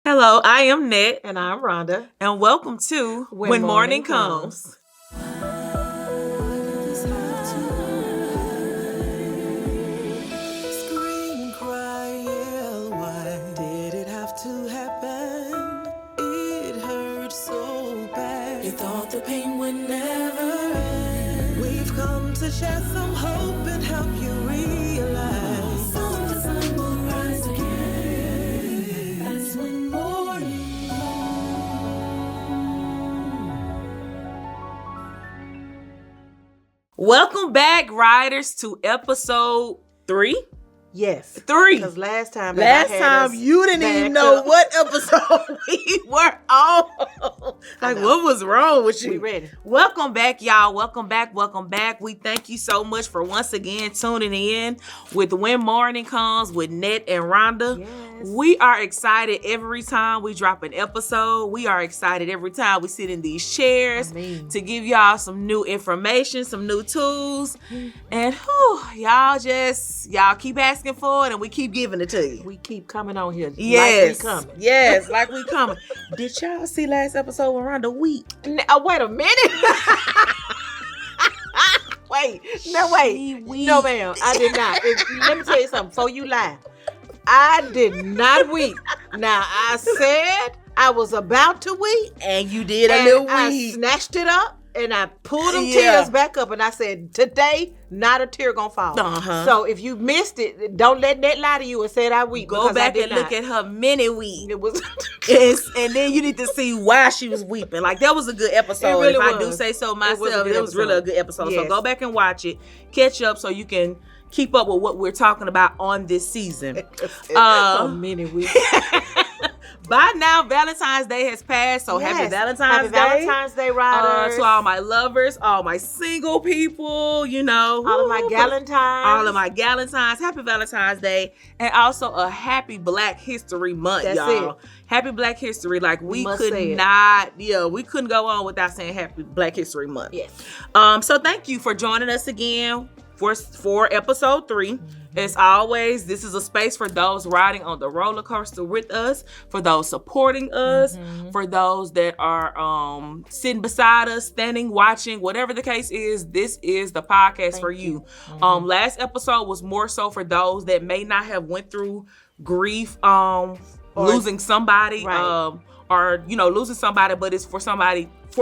Hello, I am Net. And I'm Rhonda. And welcome to When Morning Comes. Scream, cry, yell, why did it have to happen? It hurt so bad. You thought the pain would never end. We've come to share some hope and help you realize some design will rise again. That's when morning Welcome back, riders, to episode 3. Yes. 3. Because last time You didn't even know what episode we were on. Like, what was wrong with you? We ready. Welcome back, y'all. Welcome back. We thank you so much for once again tuning in with When Morning Comes with Net and Rhonda. Yes. We are excited every time we drop an episode. We are excited every time we sit in these chairs to give y'all some new information, some new tools. And y'all keep asking for it and we keep giving it to you. We keep coming on here. Yes. Like we coming. Yes, like we coming. Did y'all see last episode with Rhonda Wheat? Wait a minute. Wait. No, ma'am. I did not. Let me tell you something. Before you lie, I did not weep. Now, I said I was about to weep. And you did a little I weep. snatched it up and I pulled them tears back up and I said, today, not a tear gonna fall. So if you missed it, don't let that lie to you and say I weep. Go back and look at her mini weep. It was and then you need to see why she was weeping. Like, that was a good episode. Really I do say so myself, it was really a good episode. Yes. So go back and watch it, catch up so you can keep up with what we're talking about on this season. A mini weep. By now, Valentine's Day has passed, so happy Valentine's Day. Happy Valentine's Day, riders. To all my lovers, all my single people, all of my galentines. Happy Valentine's Day. And also a happy Black History Month, That's y'all. it. Happy Black History. Like, we couldn't go on without saying happy Black History Month. Yes. So thank you for joining us again for episode 3. As always, this is a space for those riding on the roller coaster with us, for those supporting us, for those that are sitting beside us, standing, watching, whatever the case is. This is the podcast for you. Last episode was more so for those that may not have went through grief, losing somebody, or losing somebody, but it's for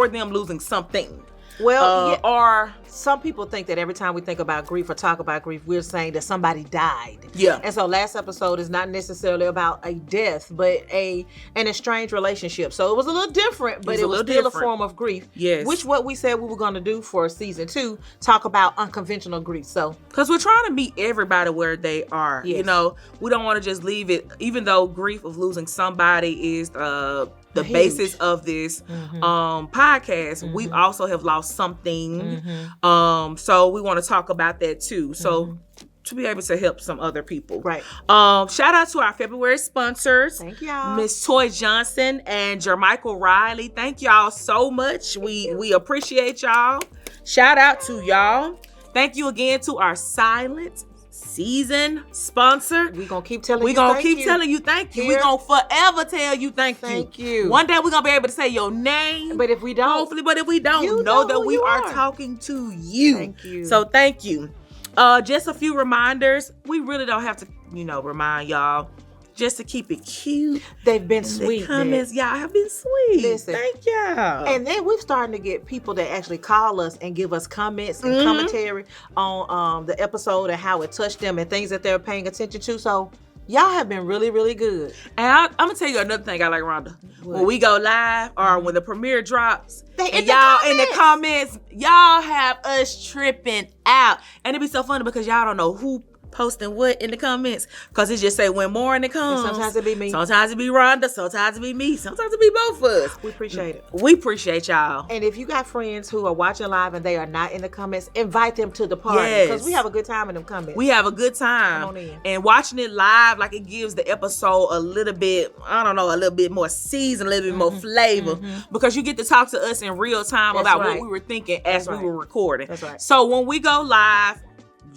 them losing something. Well, or some people think that every time we think about grief or talk about grief, we're saying that somebody died. Yeah. And so last episode is not necessarily about a death, but an estranged relationship. So it was a little different, but it was still a form of grief. Yes. Which what we said we were going to do for season 2, talk about unconventional grief. So because we're trying to meet everybody where they are. Yes. We don't want to just leave it, even though grief of losing somebody is the basis of this podcast. We also have lost something. So we want to talk about that too. So to be able to help some other people. Right. Shout out to our February sponsors. Thank y'all. Miss Toy Johnson and Jermichael Riley. Thank y'all so much. We appreciate y'all. Shout out to y'all. Thank you again to our silent season sponsor. We're going to keep telling you thank you. We're going to forever tell you thank you. One day we're going to be able to say your name. But if we don't. Hopefully, but if we don't, know that we are talking to you. Thank you. So thank you. Just a few reminders. We really don't have to, remind y'all. Just to keep it cute. They've been sweet. The comments, y'all have been sweet. Listen. Thank y'all. And then we're starting to get people that actually call us and give us comments and commentary on the episode and how it touched them and things that they're paying attention to. So y'all have been really, really good. And I'm going to tell you another thing I like, Rhonda. What? When we go live or when the premiere drops, In the comments, y'all have us tripping out. And it'd be so funny because y'all don't know who posting what in the comments, because it just say when morning comes. And sometimes it be me. Sometimes it be Rhonda. Sometimes it be me. Sometimes it be both of us. We appreciate it. We appreciate y'all. And if you got friends who are watching live and they are not in the comments, invite them to the party, because we have a good time in them comments. We have a good time. Come on in. And watching it live, like, it gives the episode a little bit, a little bit more season, a little bit more flavor, because you get to talk to us in real time about what we were thinking as we were recording. That's right. So when we go live,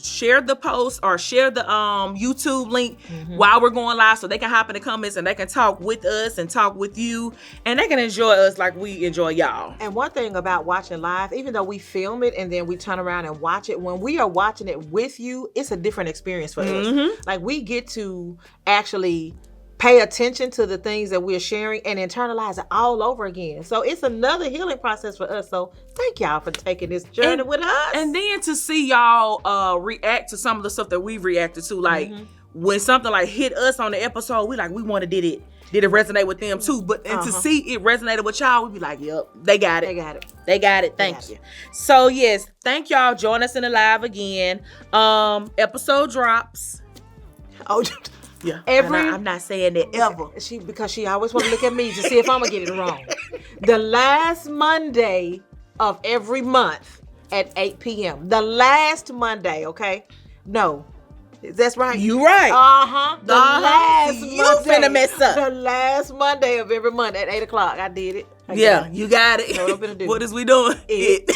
share the post or share the YouTube link while we're going live so they can hop in the comments and they can talk with us and talk with you and they can enjoy us like we enjoy y'all. And one thing about watching live, even though we film it and then we turn around and watch it, when we are watching it with you, it's a different experience for us. Like we get to actually pay attention to the things that we're sharing and internalize it all over again. So it's another healing process for us. So thank y'all for taking this journey with us. And then to see y'all react to some of the stuff that we've reacted to, like when something like hit us on the episode, we want to did it resonate with them too? But and to see it resonated with y'all, we be like, yep, they got it. They got it. Thank you. So yes, thank y'all. Join us in the live again. Episode drops. Oh, yeah. I'm not saying that ever. Because she always want to look at me to see if I'm gonna get it wrong. The last Monday of every month at 8 p.m. The last Monday, okay? No. That's right. You right. The last Monday. You finna mess up. The last Monday of every month at 8 o'clock. I did it. You got it. What I'm finna do? What is we doing? It.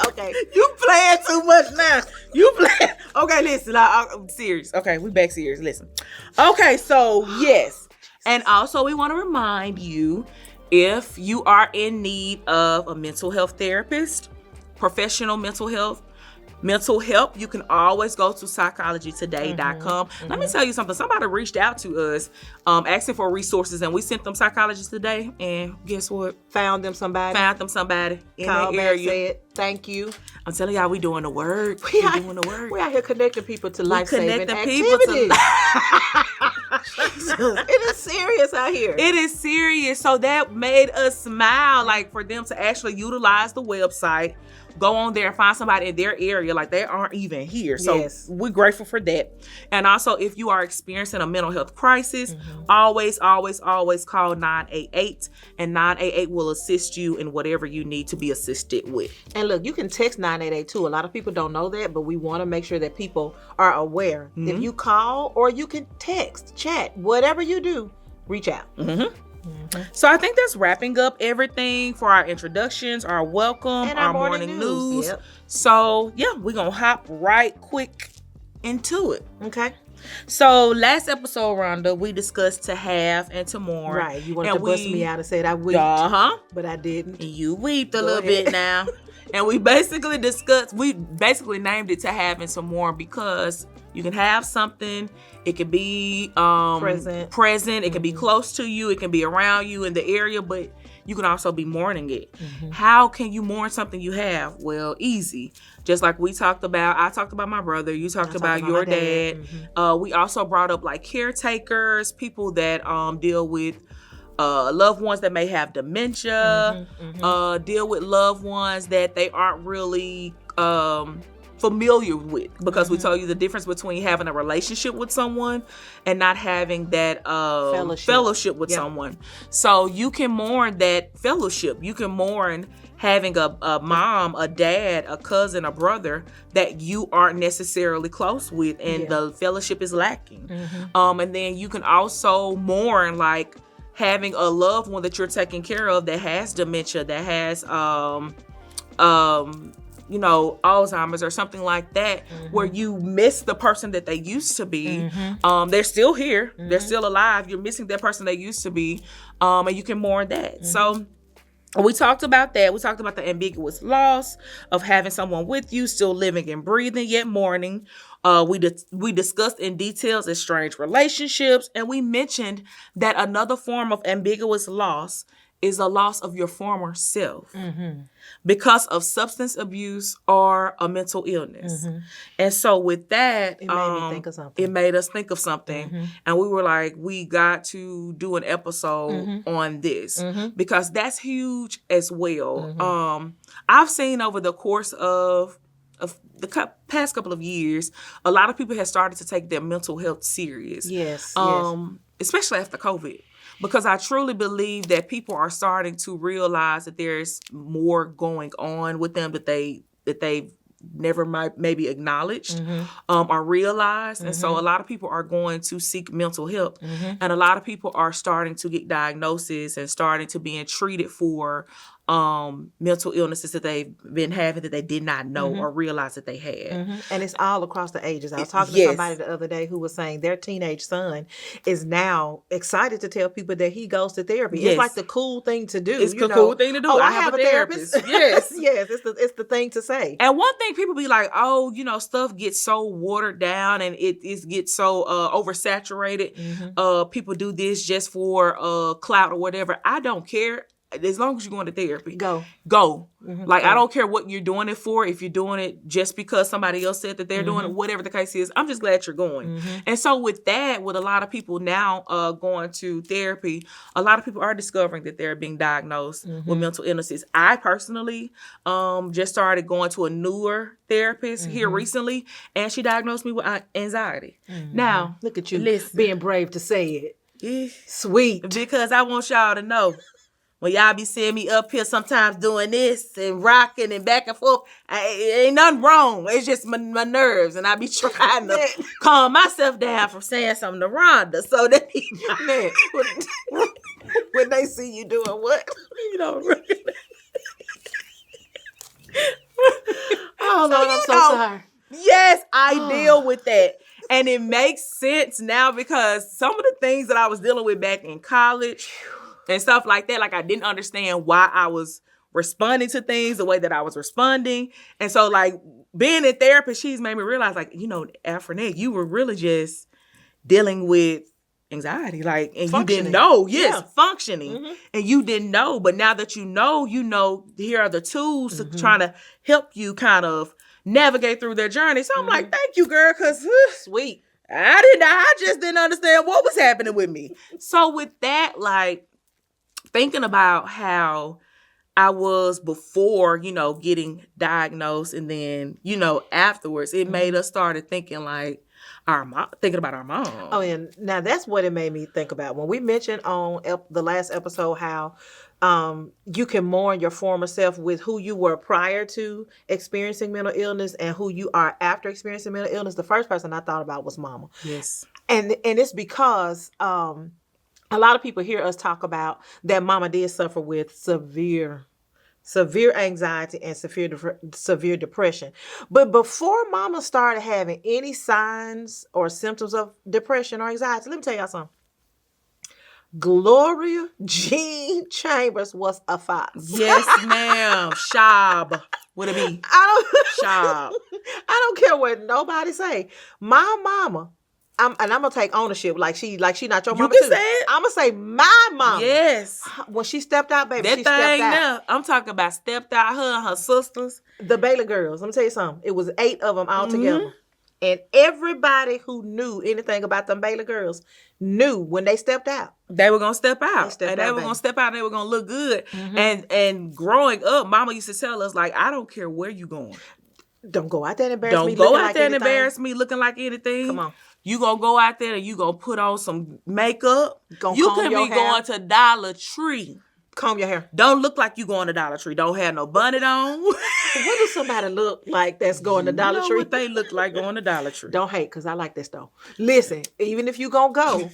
Okay. You playing too much now. You playing. Okay, listen. I'm serious. Okay, we back serious. Listen. Okay, so yes. And also we want to remind you, if you are in need of a mental health therapist, professional mental help, you can always go to psychologytoday.com. Let me tell you something. Somebody reached out to us asking for resources, and we sent them Psychology Today, and guess what? Found them somebody in called the back, area. said thank you. I'm telling y'all, we doing the work. We out here connecting people to life-saving activities. It is serious out here. It is serious. So that made us smile, like for them to actually utilize the website, go on there and find somebody in their area, like they aren't even here. So we're grateful for that. And also, if you are experiencing a mental health crisis, always call 988, and 988 will assist you in whatever you need to be assisted with. And look, you can text 988 too. A lot of people don't know that, but we want to make sure that people are aware. If you call, or you can text, chat, whatever you do, reach out. So I think that's wrapping up everything for our introductions, our welcome, and our morning news. Yep. So yeah, we're going to hop right quick into it. Okay. So last episode, Rhonda, we discussed to have and to mourn. Right. You wanted to bust me out and said I weeped. But I didn't. And you weeped a little bit now. And we basically named it to have and to mourn because you can have something. It could be present. It can be close to you. It can be around you in the area, but you can also be mourning it. How can you mourn something you have? Well, easy. Just like we talked about, I talked about my brother, you talked about your dad. We also brought up like caretakers, people that deal with loved ones that may have dementia, deal with loved ones that they aren't really familiar with, because we told you the difference between having a relationship with someone and not having that fellowship with someone. So you can mourn that fellowship. You can mourn having a mom, a dad, a cousin, a brother that you aren't necessarily close with, and the fellowship is lacking. And then you can also mourn like having a loved one that you're taking care of that has dementia, that has Alzheimer's or something like that, where you miss the person that they used to be. They're still here. They're still alive. You're missing that person they used to be. And you can mourn that. So we talked about that. We talked about the ambiguous loss of having someone with you, still living and breathing, yet mourning. We discussed in details estranged relationships, and we mentioned that another form of ambiguous loss is a loss of your former self because of substance abuse or a mental illness. And so with that, it made me think of something. It made us think of something. And we were like, we got to do an episode on this because that's huge as well. I've seen over the course of the past couple of years, a lot of people have started to take their mental health serious. Yes. Especially after COVID. Because I truly believe that people are starting to realize that there's more going on with them that they've never maybe acknowledged or realized. And so a lot of people are going to seek mental help. And a lot of people are starting to get diagnoses and starting to being treated for mental illnesses that they've been having that they did not know or realize that they had. And it's all across the ages. I was talking to somebody the other day who was saying their teenage son is now excited to tell people that he goes to therapy. Yes. It's like the cool thing to do. It's the cool thing to do. Oh, I I have have a a therapist. Yes. Yes, it's the thing to say. And one thing people be like, oh, stuff gets so watered down and it gets so oversaturated. People do this just for clout or whatever. I don't care. As long as you're going to therapy, go. I don't care what you're doing it for. If you're doing it just because somebody else said that they're doing it, whatever the case is, I'm just glad you're going. And so with that, with a lot of people now going to therapy, a lot of people are discovering that they're being diagnosed with mental illnesses. I personally just started going to a newer therapist here recently, and she diagnosed me with anxiety. Now, look at you being brave to say it. Sweet. Because I want y'all to know. When y'all be seeing me up here sometimes doing this and rocking and back and forth, ain't nothing wrong. It's just my nerves, and I be trying to calm myself down from saying something to Rhonda. So that when they see you doing what? Oh, Lord, I'm so sorry. Yes, I deal with that. And it makes sense now because some of the things that I was dealing with back in college and stuff like that, like I didn't understand why I was responding to things the way that I was responding. And so like being in therapy, she's made me realize like, Afronette, you were really just dealing with anxiety, like, and you didn't know. Functioning. And you didn't know. But now that you know, here are the tools to trying to help you kind of navigate through their journey. So I'm like, thank you, girl, because sweet. I just didn't understand what was happening with me. So with that, like, thinking about how I was before, getting diagnosed and then, afterwards, it made us started thinking like thinking about our mom. Oh, and now that's what it made me think about. When we mentioned on the last episode how you can mourn your former self with who you were prior to experiencing mental illness and who you are after experiencing mental illness, the first person I thought about was mama. Yes. And it's because a lot of people hear us talk about that mama did suffer with severe anxiety and severe depression. But before mama started having any signs or symptoms of depression or anxiety, let me tell y'all something. Gloria Jean Chambers was a fox. Yes, ma'am. Shab. What it be? Shab. I don't care what nobody say. My mama, I'm gonna take ownership. Like she not your mama. You can too. say it. I'm gonna say my mama. Yes. When she stepped out, baby, that she stepped out. Now, I'm talking about stepped out. Her and her sisters, the Bailey girls. Let me tell you something. It was 8 of them all together, and everybody who knew anything about them Bailey girls knew when they stepped out. They were gonna step out, they were gonna step out. And they were gonna look good. And growing up, mama used to tell us like, I don't care where you going. Don't go out there and embarrass me. Don't go out there and embarrass me looking like anything. Come on. You gonna go out there and you gonna put on some makeup. You could be going to Dollar Tree. Comb your hair. Don't look like you going to Dollar Tree. Don't have no bonnet on. What does somebody look like that's going to Dollar Tree? What they look like going to Dollar Tree. Don't hate, because I like this though. Listen, even if you gonna go,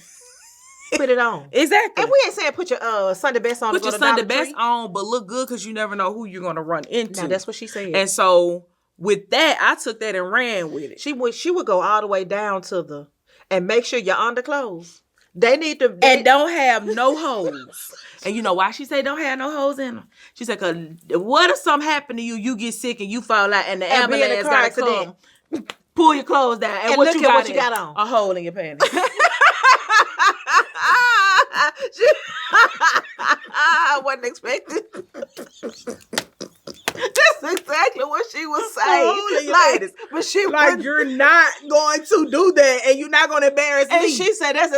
put it on. Exactly. And we ain't saying put your Sunday best on. Put your Sunday best on, but look good because you never know who you're gonna run into. Now that's what she said. And so with that, I took that and ran with it. She would go all the way down to and make sure your underclothes. They need to and don't have no holes. And you know why she say don't have no holes in them? She said, "Cause what if something happen to you? You get sick and you fall out, and the ambulance got to come, pull your clothes down, and what look you at got what you got on? A hole in your panties." I wasn't expecting. That's exactly what she was saying. But she like, you're not going to do that, and you're not going to embarrass me. And she said, "That's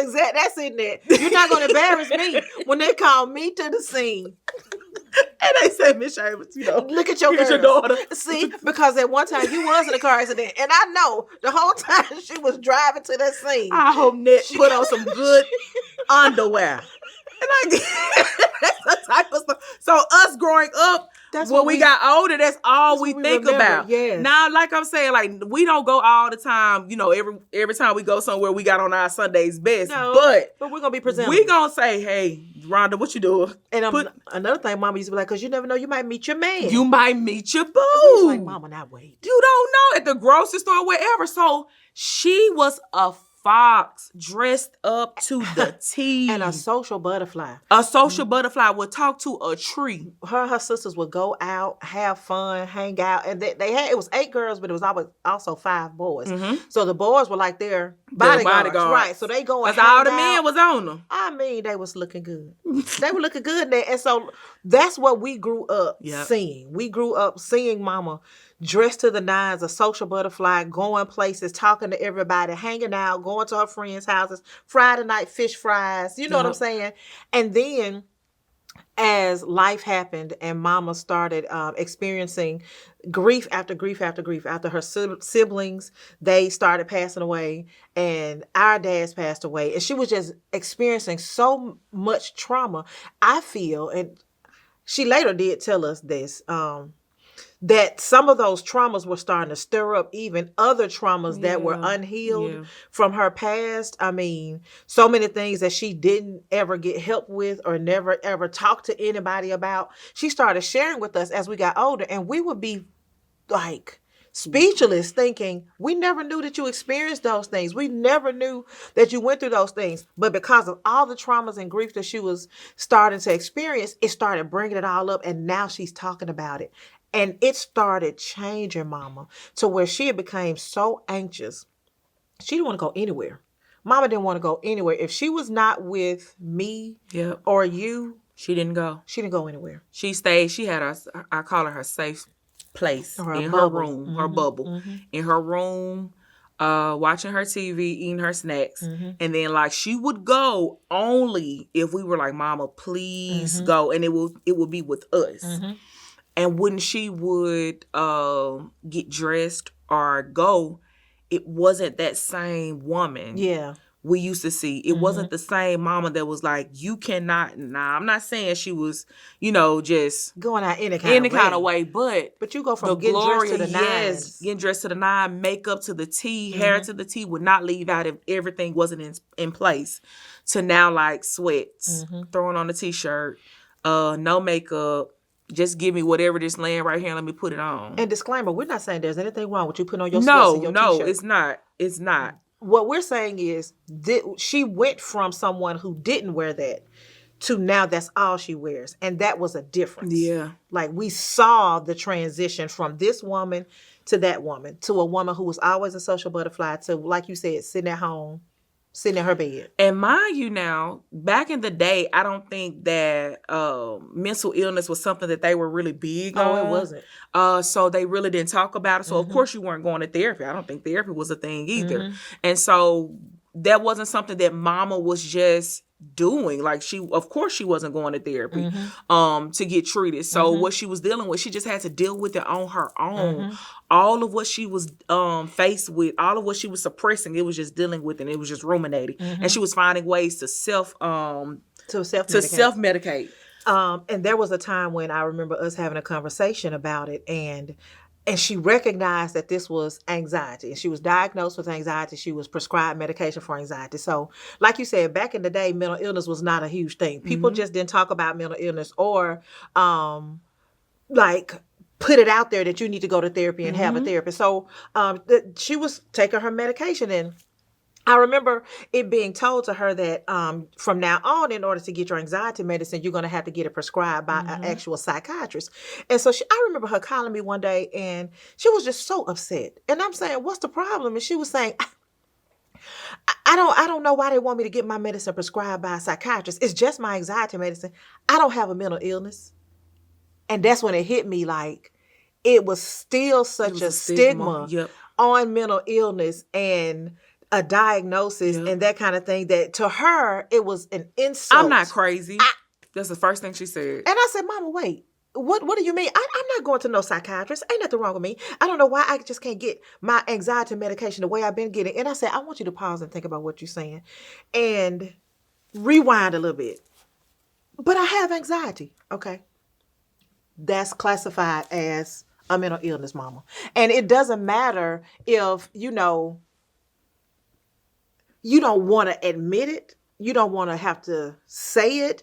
in there. You're not going to embarrass me when they call me to the scene." And they said, "Miss Chambers, look at your daughter." See, because at one time you was in a car accident, and I know the whole time she was driving to that scene. I hope Ned put on some good underwear. And that's the type of stuff. So us growing up, That's when what we got older, that's all we think remember. about. Yes. Now, like I'm saying, like we don't go all the time. You know, every time we go somewhere, we got on our Sunday's best. No, but we're gonna be presentable. We gonna say, "Hey, Rhonda, what you doing?" And another thing, Mama used to be like, "Cause you never know, you might meet your man. You might meet your We boo." was like, Mama, not wait. You don't know, at the grocery store, wherever. So she was a fox dressed up to the T. And a social butterfly. A social butterfly would talk to a tree. Her sisters would go out, have fun, hang out, and they had, it was 8 girls, but it was always also 5 boys. So the boys were like their bodyguards, right? So they go and hang all the out. men was on them. I mean, they was looking good. They were looking good there, and so that's what we grew up seeing. We grew up seeing Mama dressed to the nines, a social butterfly, going places, talking to everybody, hanging out, going to her friends' houses, Friday night fish fries. You know what I'm saying? And then as life happened and Mama started experiencing grief after grief after grief, after her siblings, they started passing away and our dads passed away. And she was just experiencing so much trauma. I feel, and she later did tell us this, that some of those traumas were starting to stir up even other traumas that were unhealed from her past. I mean, so many things that she didn't ever get help with or never ever talk to anybody about. She started sharing with us as we got older, and we would be like speechless thinking, we never knew that you experienced those things. We never knew that you went through those things. But because of all the traumas and grief that she was starting to experience, it started bringing it all up, and now she's talking about it. And it started changing Mama to where she had became so anxious. She didn't want to go anywhere. Mama didn't want to go anywhere. If she was not with me or you, she didn't go. She didn't go anywhere. She stayed. She had I call her safe place in her room, her bubble. In her room, watching her TV, eating her snacks. And then like she would go only if we were like, Mama, please go. And it would be with us. And when she would get dressed or go, it wasn't that same woman. We used to see. It wasn't the same Mama that was like, you cannot. Nah, I'm not saying she was, just going out any kind of way. But you go from getting dressed to the nines. Getting dressed to the nine, makeup to the T, hair to the T would not leave out if everything wasn't in place. To now like sweats, throwing on a T-shirt, no makeup. Just give me whatever this laying right here and let me put it on. And disclaimer, we're not saying there's anything wrong with you putting on your sweats and your T-shirt. No, it's not. It's not. What we're saying is she went from someone who didn't wear that to now that's all she wears. And that was a difference. Yeah. Like we saw the transition from this woman to that woman, to a woman who was always a social butterfly, to, like you said, sitting at home, sitting in her bed. And mind you now, back in the day, I don't think that mental illness was something that they were really big on. No, it wasn't. So they really didn't talk about it. So of course you weren't going to therapy. I don't think therapy was a thing either. And so that wasn't something that Mama was just doing. Like of course she wasn't going to therapy to get treated. So what she was dealing with, she just had to deal with it on her own. All of what she was faced with, all of what she was suppressing, it was just dealing with, and it was just ruminating. And she was finding ways to self-medicate. And there was a time when I remember us having a conversation about it, and she recognized that this was anxiety. And she was diagnosed with anxiety. She was prescribed medication for anxiety. So, like you said, back in the day, mental illness was not a huge thing. People just didn't talk about mental illness or, put it out there that you need to go to therapy and have a therapist. So, she was taking her medication, and I remember it being told to her that from now on, in order to get your anxiety medicine, you're going to have to get it prescribed by an actual psychiatrist. And so I remember her calling me one day, and she was just so upset. And I'm saying, what's the problem? And she was saying, I don't know why they want me to get my medicine prescribed by a psychiatrist. It's just my anxiety medicine. I don't have a mental illness. And that's when it hit me, like, it was still such a stigma on mental illness and a diagnosis and that kind of thing, that to her, it was an insult. I'm not crazy. That's the first thing she said. And I said, Mama, wait, what do you mean? I'm not going to no psychiatrist. Ain't nothing wrong with me. I don't know why I just can't get my anxiety medication the way I've been getting. And I said, I want you to pause and think about what you're saying and rewind a little bit. But I have anxiety. Okay. that's classified as a mental illness, mama. And it doesn't matter if, you don't want to admit it. You don't want to have to say it,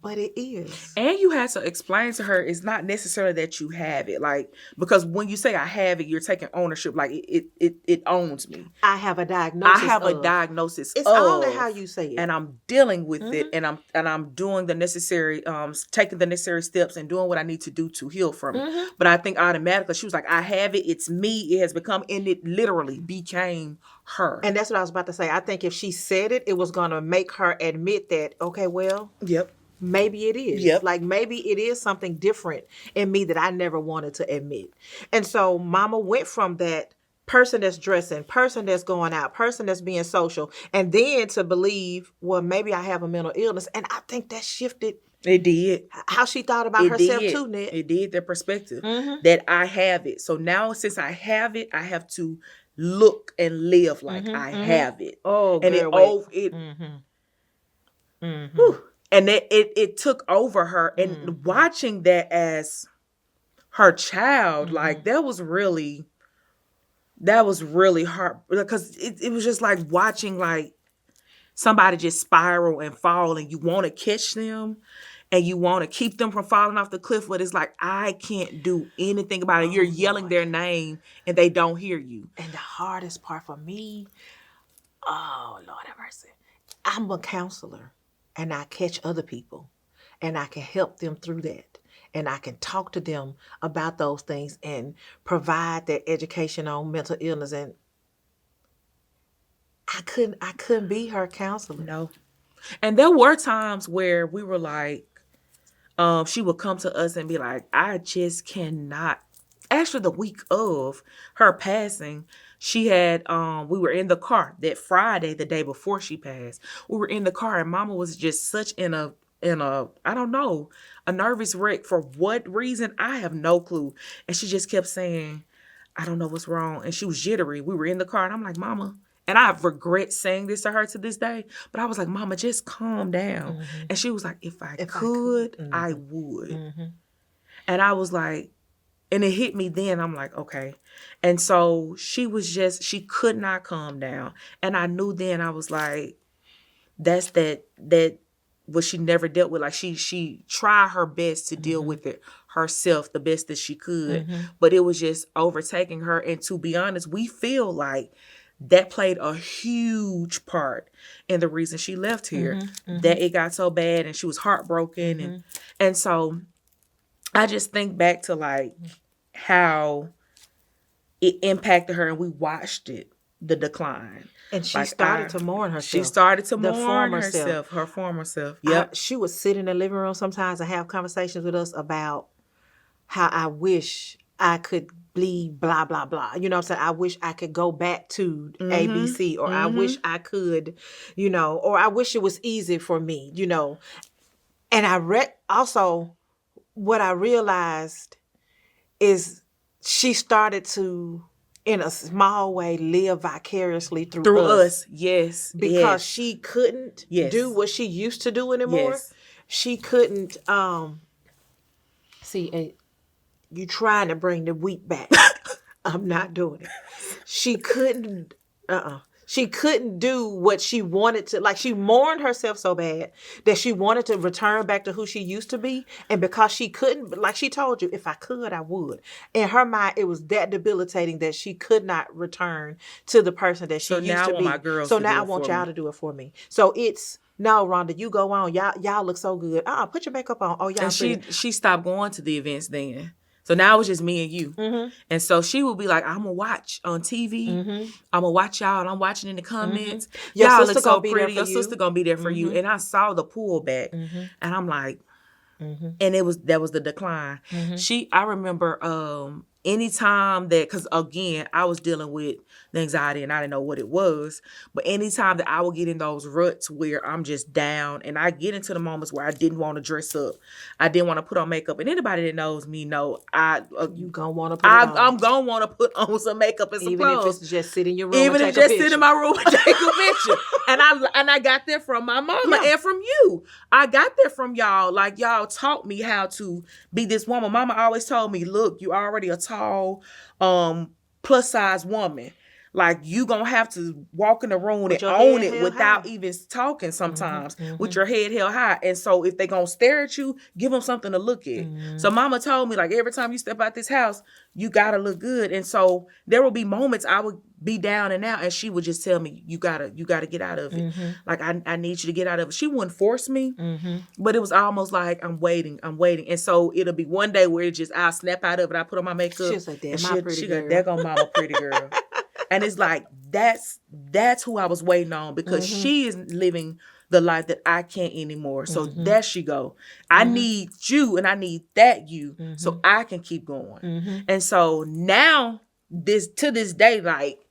but it is. And you had to explain to her it's not necessarily that you have it. Like, because when you say I have it, you're taking ownership. Like, it owns me. I have a diagnosis. I have a diagnosis. It's only how you say it. And I'm dealing with it, and I'm doing the necessary, taking the necessary steps and doing what I need to do to heal from it. But I think automatically she was like, I have it. It's me. It has become, and it literally became her. And that's what I was about to say. I think if she said it, it was going to make her admit that, okay, well. Yep. Maybe it is. Yep. Like, maybe it is something different in me that I never wanted to admit. And so mama went from that person that's dressing, person that's going out, person that's being social, and then to believe, well, maybe I have a mental illness. And I think that shifted. It did. How she thought about herself too, Ned. It did, their perspective. That I have it. So now since I have it, I have to look and live like I have it. Oh, and girl, And it took over her. And watching that as her child, like, that was really hard. Because it was just like watching, like, somebody just spiral and fall, and you want to catch them and you want to keep them from falling off the cliff. But it's like, I can't do anything about it. You're yelling their name and they don't hear you. And the hardest part for me, oh, Lord have mercy. I'm a counselor. And I catch other people, and I can help them through that. And I can talk to them about those things and provide that education on mental illness. And I couldn't be her counselor. No. And there were times where we were like, she would come to us and be like, I just cannot. Actually, the week of her passing, she had, we were in the car that Friday, the day before she passed. We were in the car, and mama was just such in a, I don't know, a nervous wreck. For what reason? I have no clue. And she just kept saying, I don't know what's wrong. And she was jittery. We were in the car, and I'm like, mama, and I regret saying this to her to this day, but I was like, mama, just calm down. And she was like, if I could, I would. And I was like, and it hit me then. I'm like, okay. And so she could not calm down. And I knew then, I was like, that's that what she never dealt with. Like, she tried her best to deal with it herself the best that she could. But it was just overtaking her. And to be honest, we feel like that played a huge part in the reason she left here. That it got so bad and she was heartbroken. And so I just think back to, like, how it impacted her, and we watched it, the decline. And she started to mourn herself. She started to mourn herself, her former self. Yep. She would sit in the living room sometimes and have conversations with us about how I wish I could be blah, blah, blah. You know what I'm saying? I wish I could go back to ABC, or I wish I could, or I wish it was easy for me, And also, what I realized is she started to, in a small way, live vicariously through us. Yes. Because she couldn't do what she used to do anymore. Yes. She couldn't, you trying to bring the wheat back. I'm not doing it. She couldn't, She couldn't do what she wanted to. Like, she mourned herself so bad that she wanted to return back to who she used to be. And because she couldn't, like she told you, if I could, I would. In her mind, it was that debilitating that she could not return to the person that she used to be. So now I want my girls to do it for me. So now I want y'all to do it for me. So it's, no, Rhonda, you go on. Y'all look so good. Put your makeup on. Oh, y'all. And she stopped going to the events then. So now it was just me and you. Mm-hmm. And so she would be like, I'm going to watch on TV. Mm-hmm. I'm going to watch y'all. And I'm watching in the comments. Mm-hmm. Y'all look so pretty. Your sister going to be there for you. And I saw the pullback. Mm-hmm. And I'm like, and that was the decline. Mm-hmm. I remember anytime that, because again, I was dealing with the anxiety and I didn't know what it was, but anytime that I would get in those ruts where I'm just down and I get into the moments where I didn't want to dress up, I didn't want to put on makeup, and anybody that knows me know you gonna want to put it on. I'm gonna want to put on some makeup and some even clothes. if it's just sit in your room, even and if take just a sit in my room and take a picture. And I got that from my mama and from you. I got that from y'all. Like, y'all taught me how to be this woman. Mama always told me, look, you already a tall, plus size woman. Like, you gonna have to walk in the room and own it without even talking sometimes, with your head held high. And so if they gonna stare at you, give them something to look at. So mama told me, like, every time you step out this house, you gotta look good. And so there will be moments I would be down and out, and she would just tell me, you gotta get out of it. Like, I need you to get out of it. She wouldn't force me, but it was almost like, I'm waiting. And so it'll be one day where it just, I'll snap out of it. I put on my makeup. She's like, my pretty girl. There go mama pretty girl. And it's like, that's who I was waiting on, because she is living the life that I can't anymore. So there she go. I need you, and I need that you, so I can keep going. And so now, to this day, like,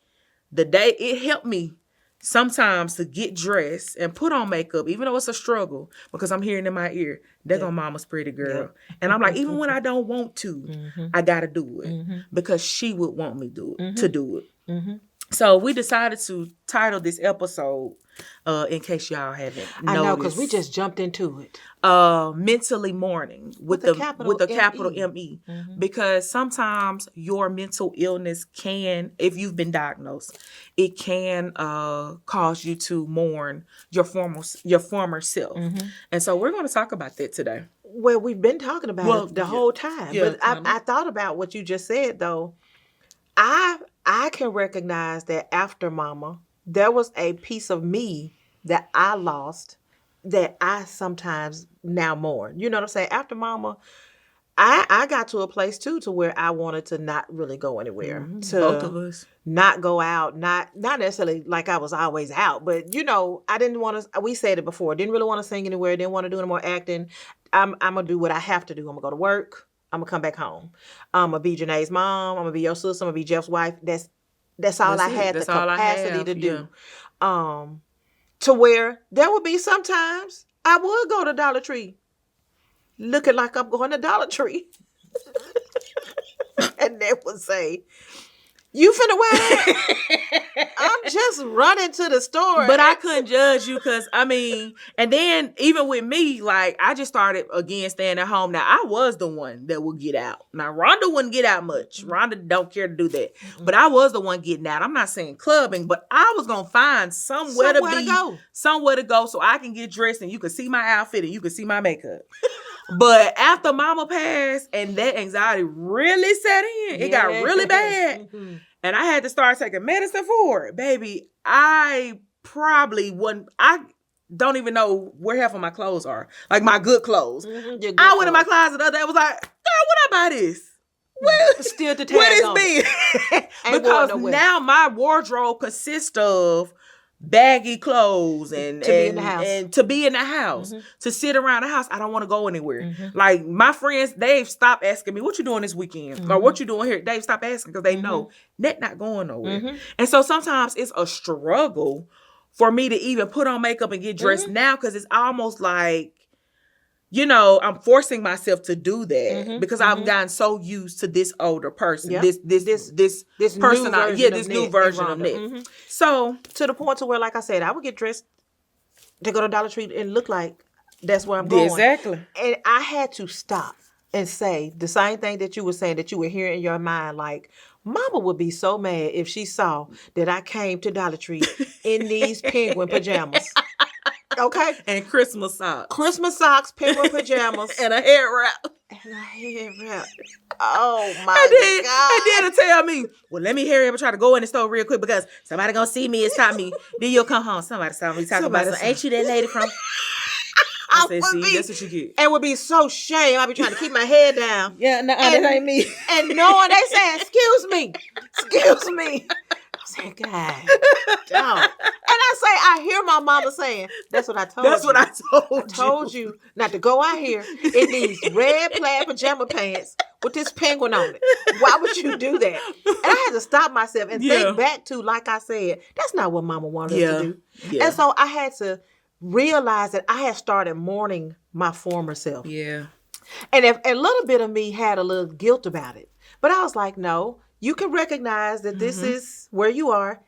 the day, it helped me sometimes to get dressed and put on makeup, even though it's a struggle, because I'm hearing in my ear, there go mama's pretty girl. And I'm like, even when I don't want to, I got to do it, because she would want me to do it. So we decided to title this episode, in case y'all haven't noticed. I know, because we just jumped into it. Mentally Mourning with the capital M-E. Because sometimes your mental illness can, if you've been diagnosed, it can cause you to mourn your former self. And so we're going to talk about that today. Well, we've been talking about it the whole time. Yeah, but I thought about what you just said, though. I can recognize that after mama, there was a piece of me that I lost that I sometimes now mourn. You know what I'm saying? After mama, I got to a place too to where I wanted to not really go anywhere. To both of us. Not go out, not necessarily like I was always out, but you know, I didn't want to, we said it before, didn't really want to sing anywhere, didn't want to do any more acting. I'm going to do what I have to do. I'm going to go to work. I'm gonna come back home. I'm gonna be Janae's mom. I'm gonna be your sister. I'm gonna be Jeff's wife. That's all I had the capacity to do. To where there would be sometimes I would go to Dollar Tree, looking like I'm going to Dollar Tree, and they would say, "You finna wear that?" I'm just running to the store. But I couldn't judge you, because, I mean, and then even with me, like, I just started, again, staying at home. Now, I was the one that would get out. Now, Rhonda wouldn't get out much. Rhonda don't care to do that. But I was the one getting out. I'm not saying clubbing, but I was going to find somewhere to go so I can get dressed and you can see my outfit and you can see my makeup. But after mama passed and that anxiety really set in, it got really bad. And I had to start taking medicine for it. Baby, I probably wouldn't, I don't even know where half of my clothes are. Like, my good clothes. I went in my closet the other day, I was like, girl, what I buy this? Still the tag what is been? Because now my wardrobe consists of baggy clothes and to be in the house, to sit around the house. I don't want to go anywhere. Like, my friends, they've stopped asking me, what you doing this weekend? Or what you doing here? They've stopped asking because they know that not going nowhere. And so sometimes it's a struggle for me to even put on makeup and get dressed now, because it's almost like, you know, I'm forcing myself to do that because I've gotten so used to this older person, this person, new version of Nick. So to the point to where, like I said, I would get dressed to go to Dollar Tree and look like that's where I'm going. Exactly. And I had to stop and say the same thing that you were saying, that you were hearing in your mind, like, mama would be so mad if she saw that I came to Dollar Tree in these penguin pajamas. Okay. And Christmas socks. Penguin pajamas. And a hair wrap. Oh my God. And then to tell me, well, let me hurry up and try to go in the store real quick because somebody gonna see me and stop me. Then you'll come home. Somebody saw me talking about something. Ain't you that lady from... I said, see, that's what you get. And would be so shame. I'd be trying to keep my head down. Yeah, no, that ain't me. And knowing they saying, excuse me. I said, God, don't. And I say, I hear hear my mama saying, that's what I told That's you. what I told I told you not to go out here in these red plaid pajama pants with this penguin on it. Why would you do that? And I had to stop myself and think back to, like I said, that's not what mama wanted us to do. Yeah. And so I had to realize that I had started mourning my former self. Yeah. And if a little bit of me had a little guilt about it. But I was like, no, you can recognize that this is where you are.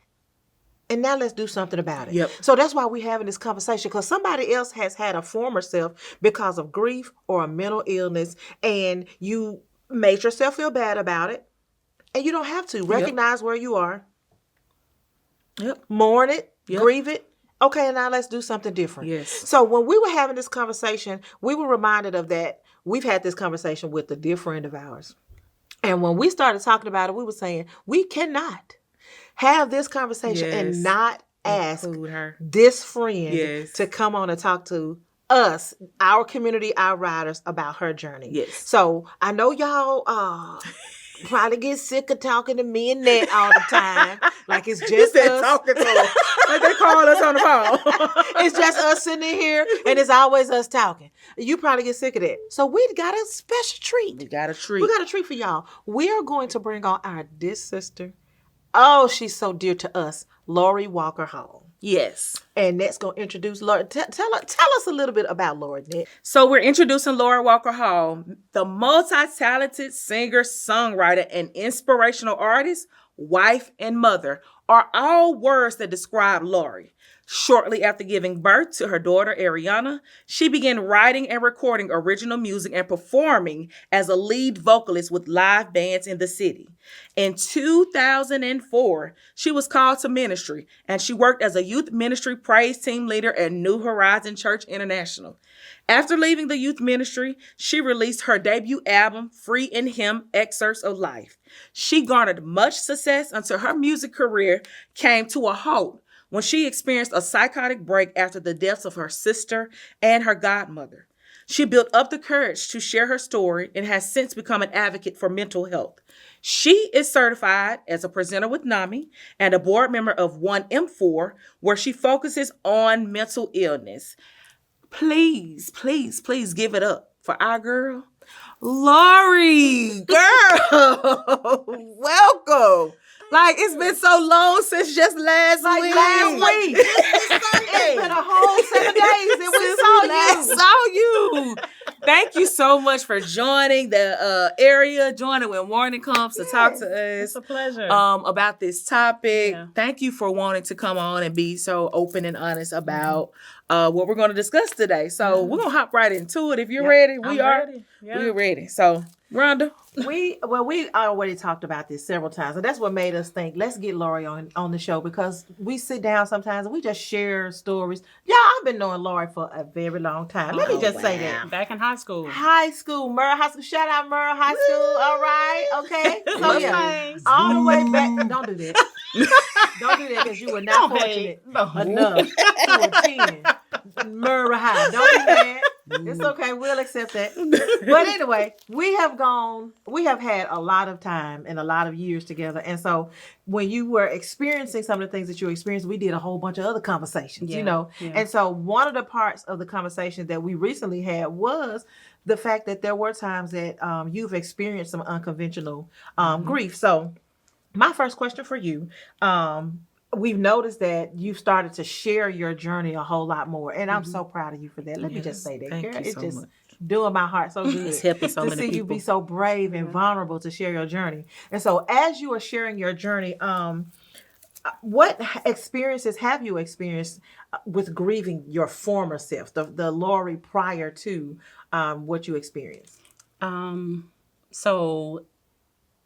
And now let's do something about it. Yep. So that's why we're having this conversation, because somebody else has had a former self because of grief or a mental illness, and you made yourself feel bad about it. And you don't have to. Recognize where you are. Yep. Mourn it. Grieve it. Okay, and now let's do something different. Yes. So when we were having this conversation, we were reminded of that. We've had this conversation with a dear friend of ours. And when we started talking about it, we were saying, we cannot have this conversation and not ask this friend to come on and talk to us, our community, our riders, about her journey. Yes. So I know y'all probably get sick of talking to me and Nat all the time. Like it's just us. Talking to us. Like they call us on the phone. It's just us sitting in here and it's always us talking. You probably get sick of that. So we got a special treat. We got a treat. We got a treat for y'all. We are going to bring on our dear sister. Oh, she's so dear to us, Lori Walker Hall. Yes. And Net's going to introduce Lori. Tell us a little bit about Lori, Net. So we're introducing Lori Walker Hall, the multi-talented singer, songwriter, and inspirational artist, wife, and mother are all words that describe Lori. Shortly after giving birth to her daughter, Ariana, she began writing and recording original music and performing as a lead vocalist with live bands in the city. In 2004, she was called to ministry, and she worked as a youth ministry praise team leader at New Horizon Church International. After leaving the youth ministry, she released her debut album, Free in Him, Excerpts of Life. She garnered much success until her music career came to a halt when she experienced a psychotic break after the deaths of her sister and her godmother. She built up the courage to share her story and has since become an advocate for mental health. She is certified as a presenter with NAMI and a board member of 1M4, where she focuses on mental illness. Please, please, please give it up for our girl, Lori. Girl, welcome. Like, it's been so long since just last week. It's been a whole 7 days and we saw you. Thank you so much for joining the area, joining when Warning comes to talk to us. It's a pleasure. About this topic. Yeah. Thank you for wanting to come on and be so open and honest about what we're going to discuss today. So we're going to hop right into it. If you're ready, we're ready. So, Rhonda. We already talked about this several times, and that's what made us think, let's get Lori on the show, because we sit down sometimes and we just share stories. Yeah, I've been knowing Lori for a very long time. Let me just say that. Back in high school. Murrah High School. Shout out Murrah High School. All right, okay. So yeah, all the way back. Don't do that. Don't do that, because you were not fortunate enough to attend Murrah High. Don't do that. It's okay. We'll accept that. But anyway, we have had a lot of time and a lot of years together. And so when you were experiencing some of the things that you experienced, we did a whole bunch of other conversations, you know. Yeah. And so one of the parts of the conversation that we recently had was the fact that there were times that you've experienced some unconventional grief. So my first question for you, we've noticed that you've started to share your journey a whole lot more. And I'm so proud of you for that. Let me just say that, girl. It's so just much. Doing my heart so good it's helping so to many see people. You be so brave and vulnerable to share your journey. And so as you are sharing your journey, what experiences have you experienced with grieving your former self, the Lori prior to what you experienced? So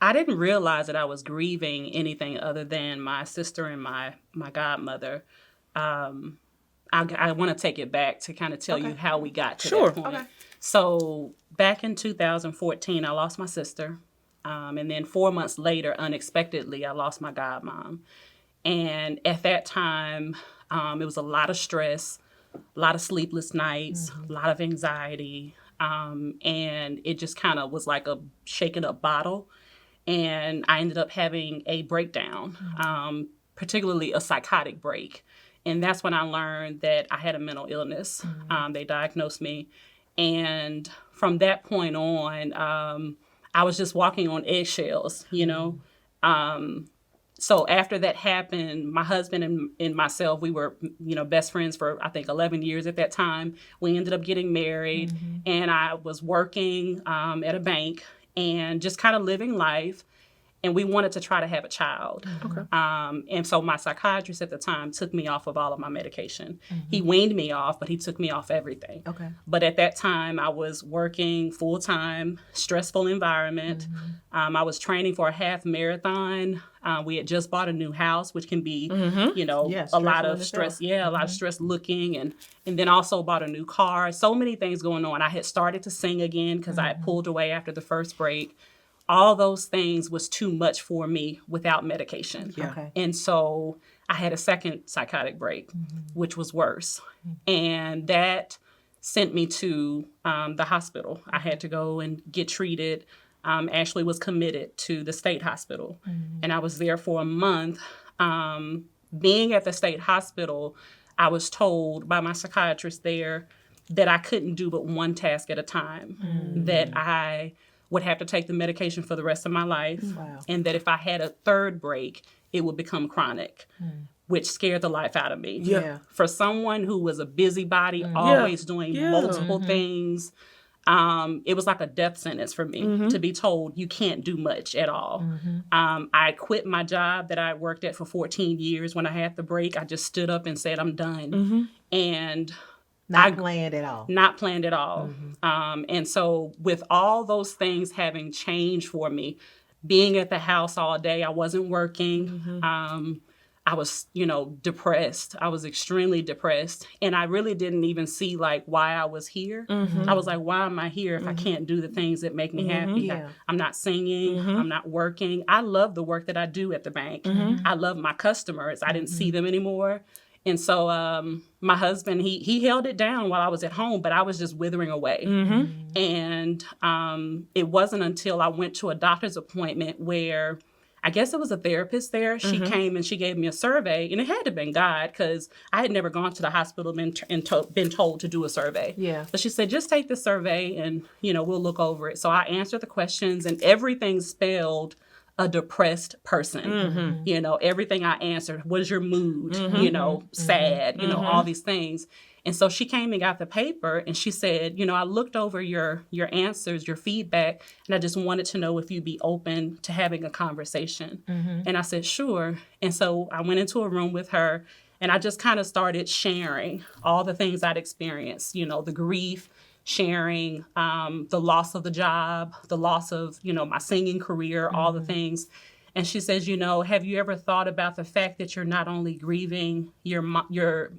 I didn't realize that I was grieving anything other than my sister and my godmother. I want to take it back to kind of tell you how we got to that point. Okay. So back in 2014, I lost my sister. And then 4 months later, unexpectedly, I lost my godmom. And at that time, it was a lot of stress, a lot of sleepless nights, a lot of anxiety. And it just kind of was like a shaken up bottle. And I ended up having a breakdown, particularly a psychotic break. And that's when I learned that I had a mental illness. They diagnosed me. And from that point on, I was just walking on eggshells, you know. So after that happened, my husband and myself, we were, you know, best friends for, I think, 11 years at that time. We ended up getting married, and I was working at a bank and just kind of living life. And we wanted to try to have a child. And so my psychiatrist at the time took me off of all of my medication. He weaned me off, but he took me off everything. But at that time, I was working full-time, stressful environment. I was training for a half marathon. We had just bought a new house, which can be, you know, a lot of stress. Yeah, a lot of stress looking. And then also bought a new car. So many things going on. I had started to sing again because I had pulled away after the first break. All those things was too much for me without medication. And so I had a second psychotic break, which was worse. And that sent me to the hospital. I had to go and get treated. Ashley was committed to the state hospital. And I was there for a month. Being at the state hospital, I was told by my psychiatrist there that I couldn't do but one task at a time, that I would have to take the medication for the rest of my life, and that if I had a third break, it would become chronic, which scared the life out of me. For someone who was a busybody, always doing multiple things, it was like a death sentence for me to be told you can't do much at all. I quit my job that I worked at for 14 years. When I had the break, I just stood up and said, I'm done. And Not planned at all. Not planned at all. And so with all those things having changed for me, being at the house all day, I wasn't working. I was, you know, depressed. I was extremely depressed. And I really didn't even see, like, why I was here. I was like, why am I here if I can't do the things that make me happy? I'm not singing. I'm not working. I love the work that I do at the bank. I love my customers. I didn't see them anymore. And so my husband, he held it down while I was at home, but I was just withering away. And it wasn't until I went to a doctor's appointment where I guess it was a therapist there. She came and she gave me a survey, and it had to have been God because I had never gone to the hospital and been told to do a survey. But she said, just take the survey and, you know, we'll look over it. So I answered the questions, and everything spelled a depressed person. You know, everything I answered, what is your mood? You know, sad, you know, all these things. And so she came and got the paper, and she said, you know, I looked over your answers, your feedback, and I just wanted to know if you'd be open to having a conversation. And I said, sure. And so I went into a room with her, and I just kind of started sharing all the things I'd experienced, you know, the grief, sharing the loss of the job, the loss of, you know, my singing career, all the things. And she says, you know, have you ever thought about the fact that you're not only grieving your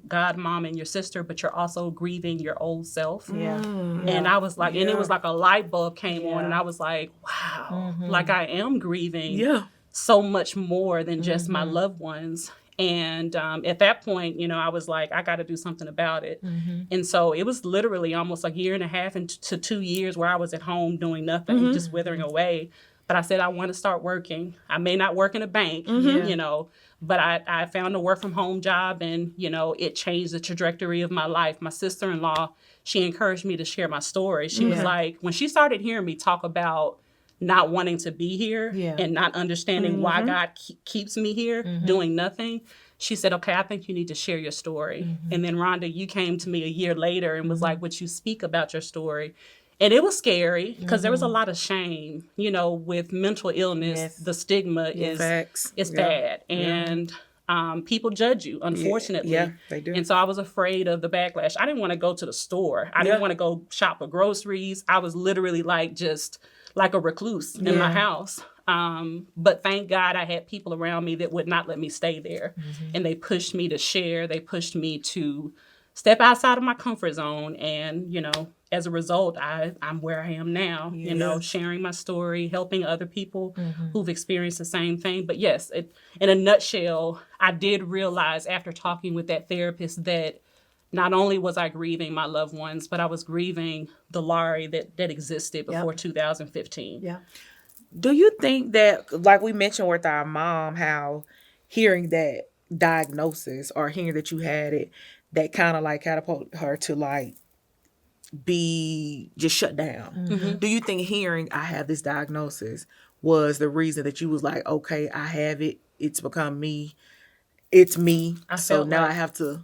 godmom and your sister, but you're also grieving your old self? And I was like, and it was like a light bulb came on, and I was like, wow, like I am grieving so much more than just my loved ones. And at that point, you know, I was like, I got to do something about it. And so it was literally almost like a year and a half to 2 years where I was at home doing nothing, just withering away. But I said, I want to start working. I may not work in a bank, you know, but I found a work from home job, and, you know, it changed the trajectory of my life. My sister-in-law, she encouraged me to share my story. She was like, when she started hearing me talk about not wanting to be here and not understanding why God keeps me here doing nothing, she said, okay, I think you need to share your story. And then, Rhonda, you came to me a year later and was like, would you speak about your story? And it was scary because there was a lot of shame, you know, with mental illness. The stigma is bad. And people judge you, unfortunately. Yeah, they do. And so I was afraid of the backlash. I didn't want to go to the store. I didn't want to go shop for groceries. I was literally just like a recluse in my house. But thank God I had people around me that would not let me stay there. And they pushed me to share. They pushed me to step outside of my comfort zone. And, you know, as a result, I'm where I am now, you know, sharing my story, helping other people who've experienced the same thing. But yes, in a nutshell, I did realize after talking with that therapist that not only was I grieving my loved ones, but I was grieving the Laurie that existed before 2015. Do you think that, like we mentioned with our mom, how hearing that diagnosis or hearing that you had it that kind of like catapulted her to like be just shut down? Do you think hearing I have this diagnosis was the reason that you was like, okay, I have it, it's become me, it's me, so now I have to...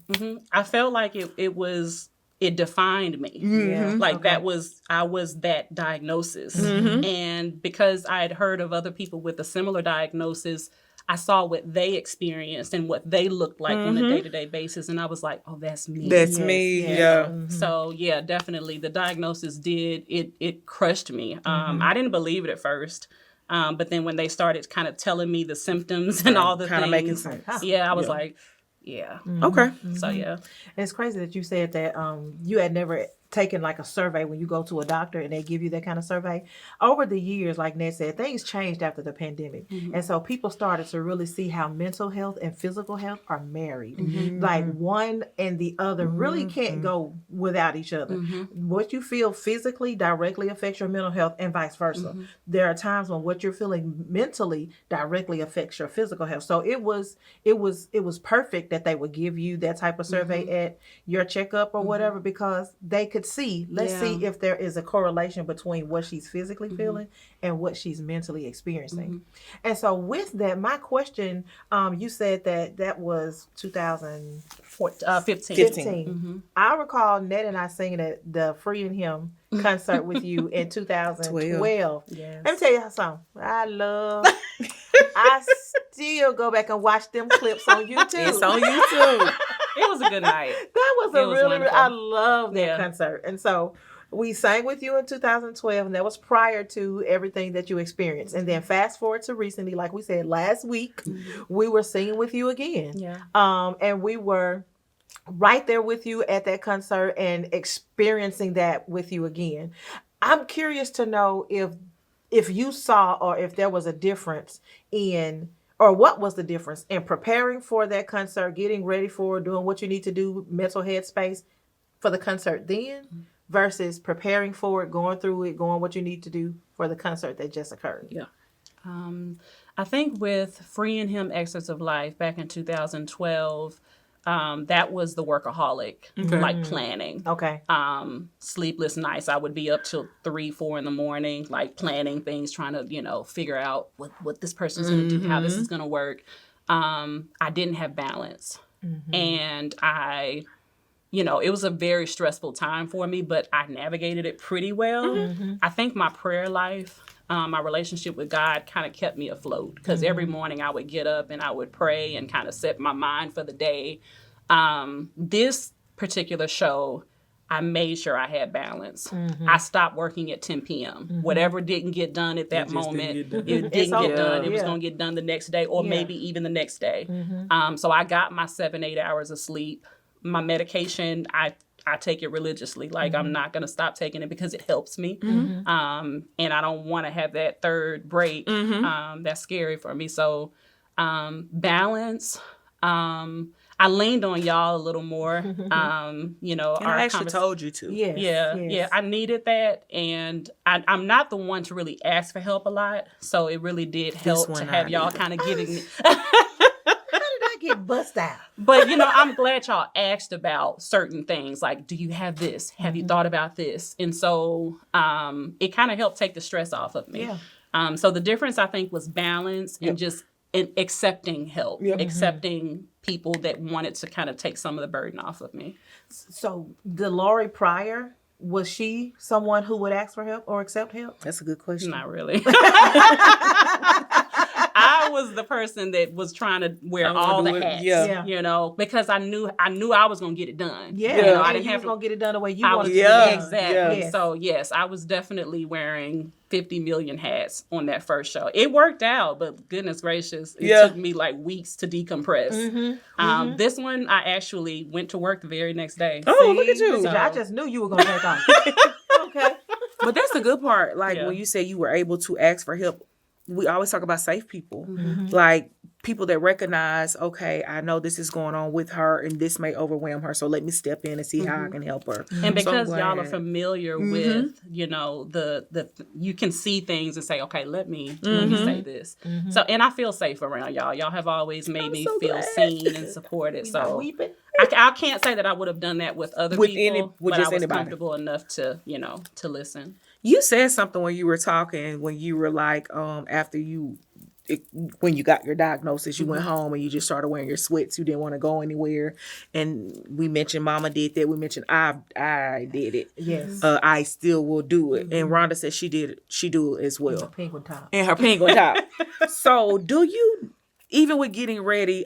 I felt like it defined me. Like I was that diagnosis. And because I had heard of other people with a similar diagnosis, I saw what they experienced and what they looked like on a day-to-day basis. And I was like, oh, that's me. That's me. Yeah. So yeah, definitely the diagnosis it crushed me. I didn't believe it at first. But then when they started kind of telling me the symptoms and all the kind things, of making sense. yeah, I was like, yeah. Okay. So yeah. And it's crazy that you said that you had never taken like a survey when you go to a doctor and they give you that kind of survey. Over the years, like Ned said, things changed after the pandemic. And so people started to really see how mental health and physical health are married. Like one and the other really can't go without each other. What you feel physically directly affects your mental health and vice versa. There are times when what you're feeling mentally directly affects your physical health. So it was perfect that they would give you that type of survey at your checkup or whatever, because they could see, let's see if there is a correlation between what she's physically feeling and what she's mentally experiencing. And so with that, my question, you said that was 2015. I recall Ned and I singing at the Freeing Him concert with you in 2012. Let me tell you something. I still go back and watch them clips on YouTube. It's on YouTube. It was a good night. That was I love that concert. And so we sang with you in 2012, and that was prior to everything that you experienced. And then fast forward to recently, like we said, last week, we were singing with you again. And we were right there with you at that concert and experiencing that with you again. I'm curious to know if you saw or if there was a difference or what was the difference in preparing for that concert, getting ready for, doing what you need to do, mental headspace for the concert then versus preparing for it, going through it, going what you need to do for the concert that just occurred? Yeah. I think with Freeing Him Excerpts of Life back in 2012, that was the workaholic, like planning. Sleepless nights. I would be up till 3-4 in the morning, like planning things, trying to, figure out what this person's going to do, how this is going to work. I didn't have balance. And it was a very stressful time for me, but I navigated it pretty well. I think my prayer life, my relationship with God kind of kept me afloat because every morning I would get up and I would pray and kind of set my mind for the day. This particular show, I made sure I had balance. I stopped working at 10 p.m. Whatever didn't get done at that moment, it didn't get done. It was going to get done the next day or maybe even the next day. So I got my 7-8 hours of sleep. My medication, I take it religiously. Like I'm not going to stop taking it because it helps me. And I don't want to have that third break. That's scary for me. So balance. I leaned on y'all a little more. And I actually told you to. Yeah. I needed that. And I'm not the one to really ask for help a lot. So it really did help to have y'all kind of giving me... Get bust out. But I'm glad y'all asked about certain things like, do you have this? Have you thought about this? And so it kind of helped take the stress off of me. So the difference I think was balance and just accepting help, accepting people that wanted to kind of take some of the burden off of me. So the Lori prior, was she someone who would ask for help or accept help? That's a good question. Not really. I was the person that was trying to wear all the hats, because I knew I was going to get it done. I didn't have to get it done the way you wanted to. Exactly. Yes. So yes, I was definitely wearing 50 million hats on that first show. It worked out, but goodness gracious, it took me like weeks to decompress. This one, I actually went to work the very next day. Oh, look at you. I just knew you were going to take off. Okay. But that's the good part. Like when you say you were able to ask for help we always talk about safe people, like people that recognize, okay, I know this is going on with her and this may overwhelm her, so let me step in and see how I can help her. And because So I'm y'all are glad. familiar with, you know, the you can see things and say, okay, let me say this. So, and I feel safe around y'all. Y'all have always made me so feel glad. seen and supported. So weeping. I can't say that I would have done that with other people, with but just I was anybody. comfortable enough to, you know, to listen. You said something when you were talking, when you were like, after when you got your diagnosis, you went home and you just started wearing your sweats. You didn't want to go anywhere. And we mentioned Mama did that. We mentioned I did it. Yes. I still will do it. And Rhonda said she did it. She do it as well. Penguin top. And her penguin top. So do you, even with getting ready,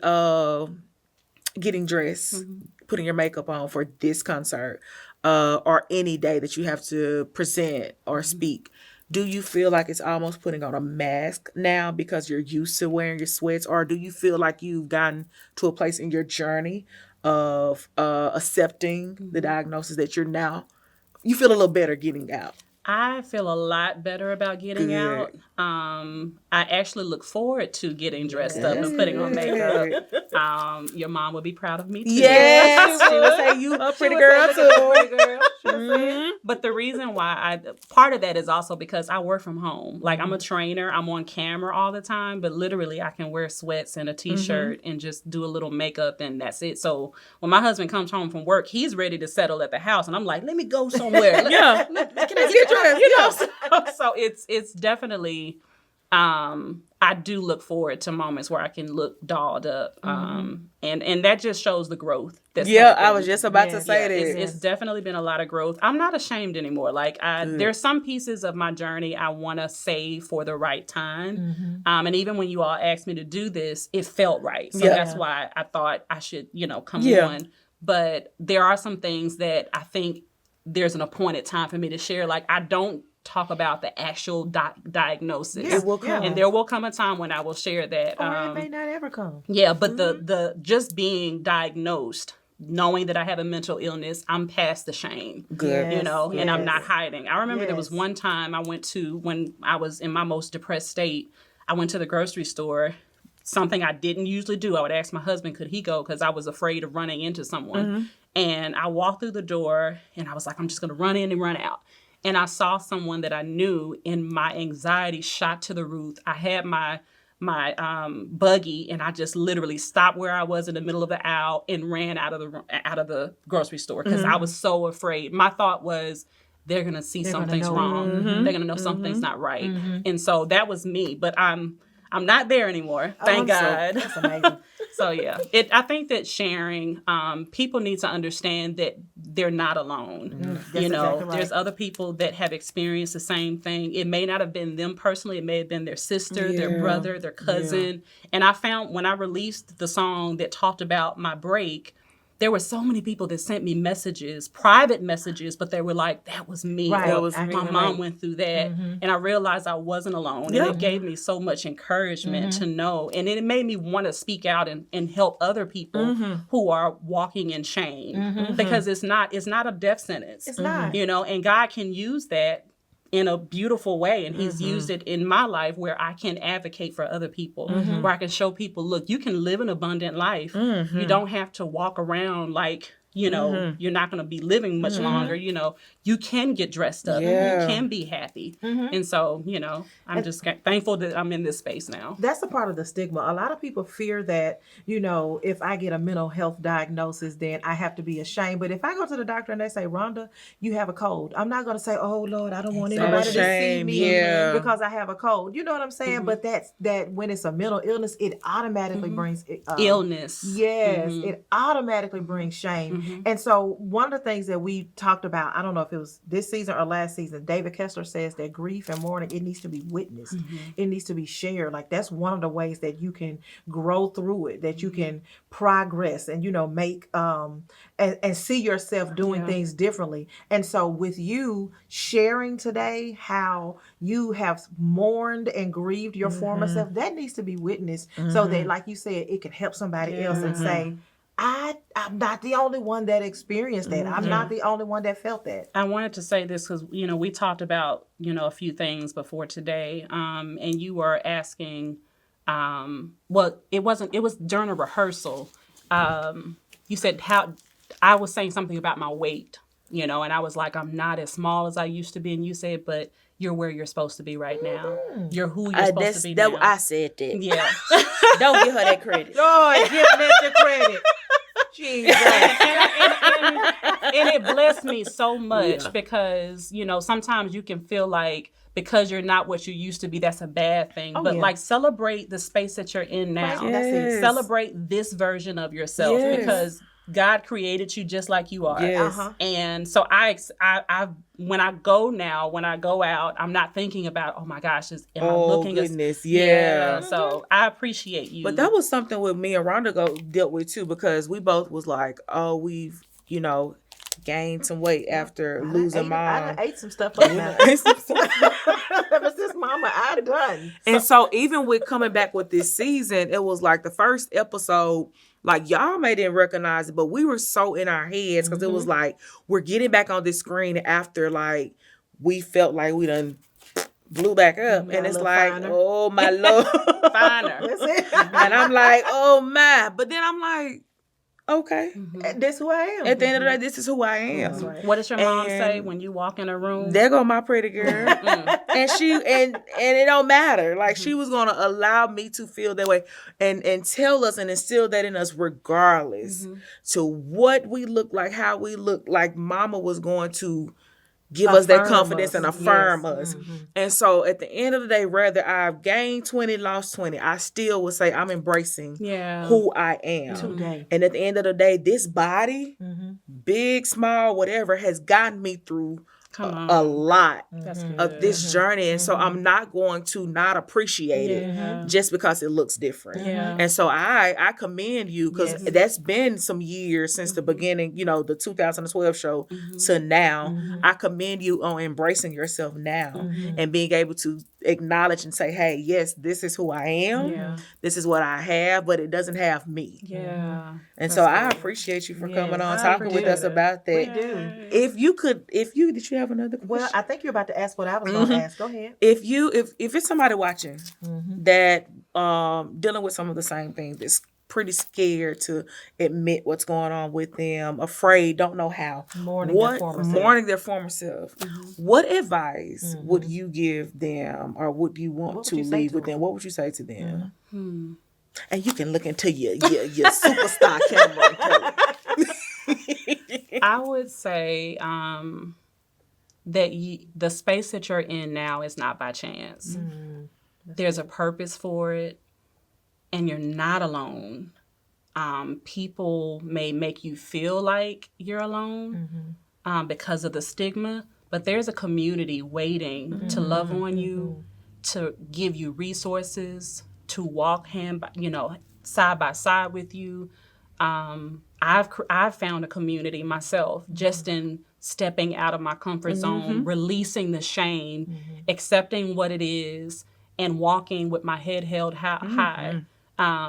getting dressed, putting your makeup on for this concert, or any day that you have to present or speak, do you feel like it's almost putting on a mask now because you're used to wearing your sweats? Or do you feel like you've gotten to a place in your journey of accepting the diagnosis that you feel a little better getting out? I feel a lot better about getting out. I actually look forward to getting dressed up and putting on makeup. Your mom would be proud of me too. Yes, she would say you a pretty girl too. But the reason why part of that is also because I work from home. Like I'm a trainer, I'm on camera all the time, but literally I can wear sweats and a t-shirt and just do a little makeup and that's it. So when my husband comes home from work, he's ready to settle at the house and I'm like, let me go somewhere. Can I get dressed? You know, so it's definitely, I do look forward to moments where I can look dolled up. And that just shows the growth. That's happened. I was just about to say that. It's definitely been a lot of growth. I'm not ashamed anymore. Like there's some pieces of my journey I want to save for the right time. And even when you all asked me to do this, it felt right. So that's why I thought I should, you know, come on. But there are some things that I think there's an appointed time for me to share. Like I don't talk about the actual diagnosis. It will come. And there will come a time when I will share that. Or it may not ever come. Yeah, but the just being diagnosed, knowing that I have a mental illness, I'm past the shame. Good. You know, and I'm not hiding. I remember there was one time I went to, when I was in my most depressed state, I went to the grocery store. Something I didn't usually do. I would ask my husband, could he go? Because I was afraid of running into someone. And I walked through the door and I was like, I'm just going to run in and run out. And I saw someone that I knew and my anxiety shot to the roof. I had my buggy and I just literally stopped where I was in the middle of the aisle and ran out of the grocery store because I was so afraid. My thought was, they're going to see something's wrong. They're going to know something's not right. And so that was me. But I'm not there anymore. Thank God. That's amazing. So yeah, I think that sharing, people need to understand that they're not alone. You know, exactly right. There's other people that have experienced the same thing. It may not have been them personally. It may have been their sister, their brother, their cousin. And I found when I released the song that talked about my break, there were so many people that sent me messages, private messages, but they were like, that was me. Right. Or my mom went through that. And I realized I wasn't alone. And it gave me so much encouragement to know. And it made me want to speak out and help other people who are walking in shame. Because it's not a death sentence. It's not. You know, and God can use that in a beautiful way. And he's used it in my life where I can advocate for other people, where I can show people, look, you can live an abundant life. You don't have to walk around like, you know, you're not going to be living much longer. You know, you can get dressed up. You can be happy. And so, you know, I'm just thankful that I'm in this space now. That's a part of the stigma. A lot of people fear that, you know, if I get a mental health diagnosis, then I have to be ashamed. But if I go to the doctor and they say, Rhonda, you have a cold, I'm not going to say, oh, Lord, I don't want anybody to see me because I have a cold. You know what I'm saying? But that when it's a mental illness, it automatically brings illness. Yes, it automatically brings shame. And so one of the things that we talked about, I don't know if it was this season or last season, David Kessler says that grief and mourning, it needs to be witnessed. It needs to be shared. Like that's one of the ways that you can grow through it, that you can progress and, you know, make and see yourself doing things differently. And so with you sharing today how you have mourned and grieved your former self, that needs to be witnessed so that, like you said, it can help somebody else and say, I'm not the only one that experienced that. I'm not the only one that felt that. I wanted to say this because, we talked about, a few things before today. And you were asking, it was during a rehearsal. You said I was saying something about my weight, and I was like, I'm not as small as I used to be. And you said, but you're where you're supposed to be right now. You're who you're supposed to be now. I said that. Yeah. Don't give her that credit. Lord, give Nessa credit. Jesus. And it blessed me so much because, sometimes you can feel like because you're not what you used to be, that's a bad thing. But like celebrate the space that you're in now. Right. That's it. Celebrate this version of yourself because God created you just like you are. Yes. And so I when I go out, I'm not thinking about, oh my gosh, am I looking goodness, yeah. So I appreciate you. But that was something with me and Rhonda dealt with too, because we both was like, oh, we've, gained some weight after losing mom. I done ate some stuff like that. Ever since mama, I done. And so even with coming back with this season, it was like the first episode, like y'all may didn't recognize it, but we were so in our heads because it was like we're getting back on this screen after like we felt like we done blew back up, and it's like, finer. Oh my Lord, finer. That's it. And I'm like, oh my, but then I'm like, okay, this who I am. At the end of the day, this is who I am. That's right. What does your mom say when you walk in a room? There go my pretty girl. And she and it don't matter. Like she was gonna allow me to feel that way and tell us and instill that in us regardless to what we look like, how we look like. Mama was going to give us that confidence and affirm us. And so at the end of the day, whether I've gained 20, lost 20, I still would say I'm embracing who I am. Today. And at the end of the day, this body, big, small, whatever, has gotten me through a lot of this journey. And so I'm not going to not appreciate it just because it looks different. And so I commend you because that's been some years since the beginning, the 2012 show to now. I commend you on embracing yourself now and being able to acknowledge and say, hey, yes, this is who I am. This is what I have, but it doesn't have me. And so I appreciate you for coming on, talking with us about that. We do. Did you have another question? Well, I think you're about to ask what I was going to ask. Go ahead. If it's somebody watching that dealing with some of the same things, that's pretty scared to admit what's going on with them, afraid, don't know how, mourning their former self. What advice would you give them, or would you want to leave with them? What would you say to them? And you can look into your superstar camera and tell it. I would say that the space that you're in now is not by chance. There's a purpose for it, and you're not alone. People may make you feel like you're alone because of the stigma, but there's a community waiting to love on you, to give you resources, to walk side by side with you. I've found a community myself just in stepping out of my comfort zone, releasing the shame, accepting what it is, and walking with my head held high.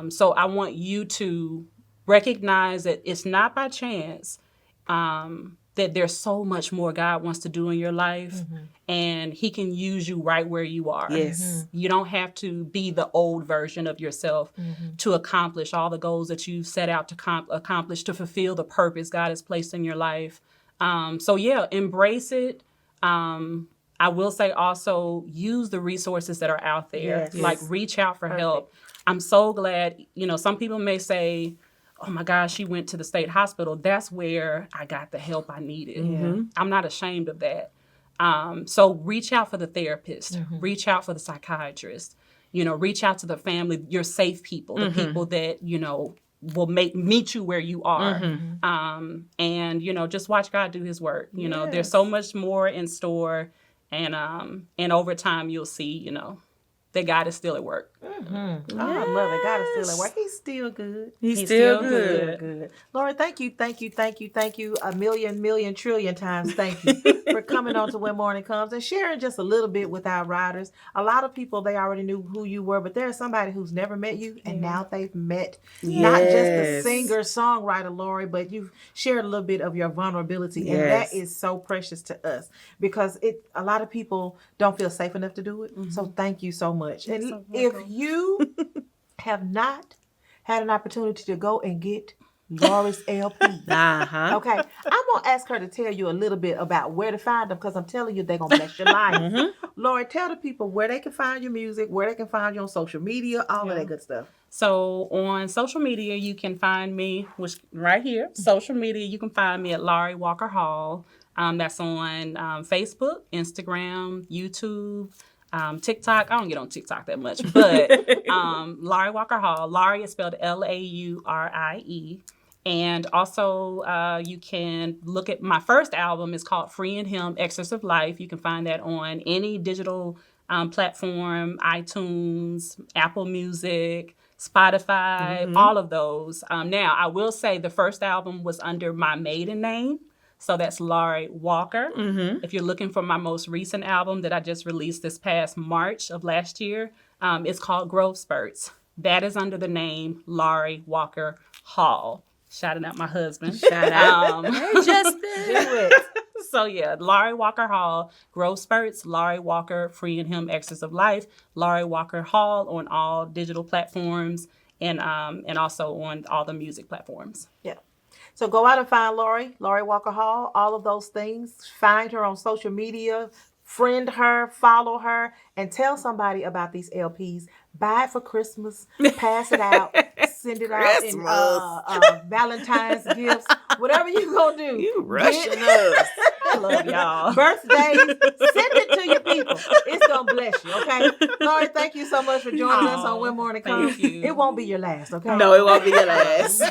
So I want you to recognize that it's not by chance, that there's so much more God wants to do in your life, and he can use you right where you are. Yes. You don't have to be the old version of yourself to accomplish all the goals that you've set out to accomplish, to fulfill the purpose God has placed in your life. Embrace it. I will say also use the resources that are out there. Like reach out for help. I'm so glad, some people may say, oh my gosh, she went to the state hospital. That's where I got the help I needed. I'm not ashamed of that. So reach out for the therapist, reach out for the psychiatrist, reach out to the family, your safe people, the people that, will meet you where you are. And, just watch God do his work. There's so much more in store, and over time you'll see, that God is still at work. Mm-hmm. Oh, I love it. God is still at work. He's still good. He's still good. Good. Lord, thank you a million trillion times. Thank you for coming on to When Morning Comes and sharing just a little bit with our riders. A lot of people, they already knew who you were, but there's somebody who's never met you, and now they've met not just the singer, songwriter, Lori, but you've shared a little bit of your vulnerability, and that is so precious to us because a lot of people don't feel safe enough to do it. So thank you so much. And if you have not had an opportunity to go and get Lori's LP. Okay, I'm going to ask her to tell you a little bit about where to find them because I'm telling you they're going to bless your life. Lori, tell the people where they can find your music, where they can find you on social media, all of that good stuff. So on social media, you can find me, which right here, social media, you can find me at Laurie Walker Hall. That's on Facebook, Instagram, YouTube, TikTok. I don't get on TikTok that much, but Laurie Walker Hall. Laurie is spelled Laurie. And also you can look at my first album. It's called Free in Him, Excerpts of Life. You can find that on any digital platform, iTunes, Apple Music, Spotify, all of those. Now, I will say the first album was under my maiden name. So that's Laurie Walker. If you're looking for my most recent album that I just released this past March of last year, it's called Growth Spurts. That is under the name Laurie Walker Hall. Shouting out my husband. Shout out. Hey, Justin. Do it. So yeah, Laurie Walker Hall, Growth Spurts, Laurie Walker, Free in Him, Excerpts of Life, Laurie Walker Hall on all digital platforms and also on all the music platforms. Yeah. So go out and find Laurie Walker Hall, all of those things. Find her on social media, friend her, follow her, and tell somebody about these LPs. Buy it for Christmas, pass it out, send it out in Valentine's gifts, whatever you gonna do. You rushing us. I love y'all. Birthdays, send it to your people. It's gonna bless you, okay? Laurie, thank you so much for joining us on When Morning Comes. Thank you. It won't be your last, okay? No, it won't be your last.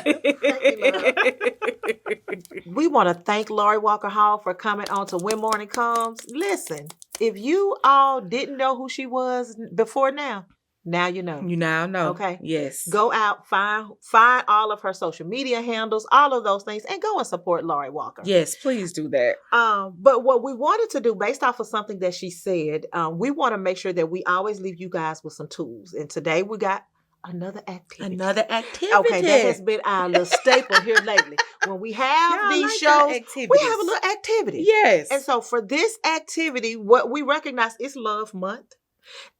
We want to thank Laurie Walker Hall for coming on to When Morning Comes. Listen, if you all didn't know who she was before now you know. You now know. Okay. Yes. Go out, find all of her social media handles, all of those things, and go and support Laurie Walker. Yes, please do that. But what we wanted to do, based off of something that she said, we want to make sure that we always leave you guys with some tools. And today we got another activity. Okay, that has been our little staple here lately. When we have these shows, we have a little activity. Yes. And so for this activity, what we recognize is Love Month.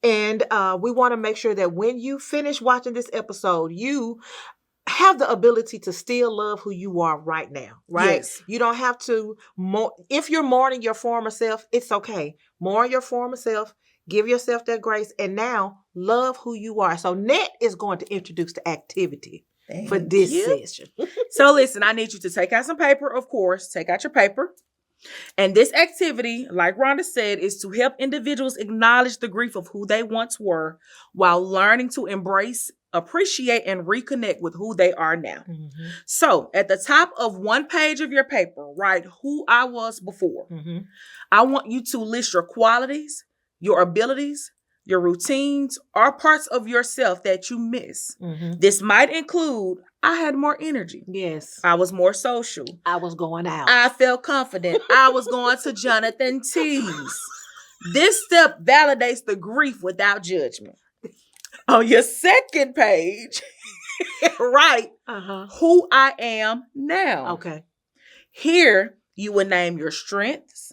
And we want to make sure that when you finish watching this episode, you have the ability to still love who you are right now, right? Yes. You don't have to, if you're mourning your former self, it's okay. Mourn your former self, give yourself that grace, and now love who you are. So Net is going to introduce the activity for this session. So listen, I need you to take out some paper, of course. Take out your paper. And this activity, like Rhonda said, is to help individuals acknowledge the grief of who they once were while learning to embrace, appreciate, and reconnect with who they are now. Mm-hmm. So at the top of one page of your paper, write who I was before. Mm-hmm. I want you to list your qualities, your abilities, your routines, or parts of yourself that you miss. Mm-hmm. This might include, I had more energy. Yes. I was more social. I was going out. I felt confident. I was going to Jonathan T's. This step validates the grief without judgment. On your second page, write who I am now. Okay. Here, you will name your strengths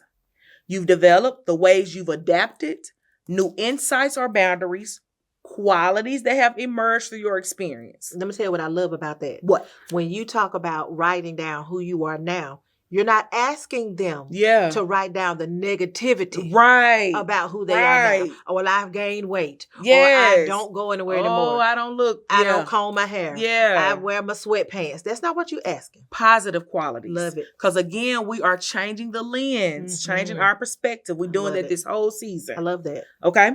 you've developed, the ways you've adapted, new insights or boundaries, qualities that have emerged through your experience. Let me tell you what I love about that. What? When you talk about writing down who you are now, you're not asking them to write down the negativity about who they are now. Oh, well, I've gained weight. Yes. Or I don't go anywhere anymore. Oh, I don't look. I don't comb my hair. Yeah. I wear my sweatpants. That's not what you're asking. Positive qualities. Love it. Because again, we are changing the lens, changing our perspective. We're doing that this whole season. I love that. Okay.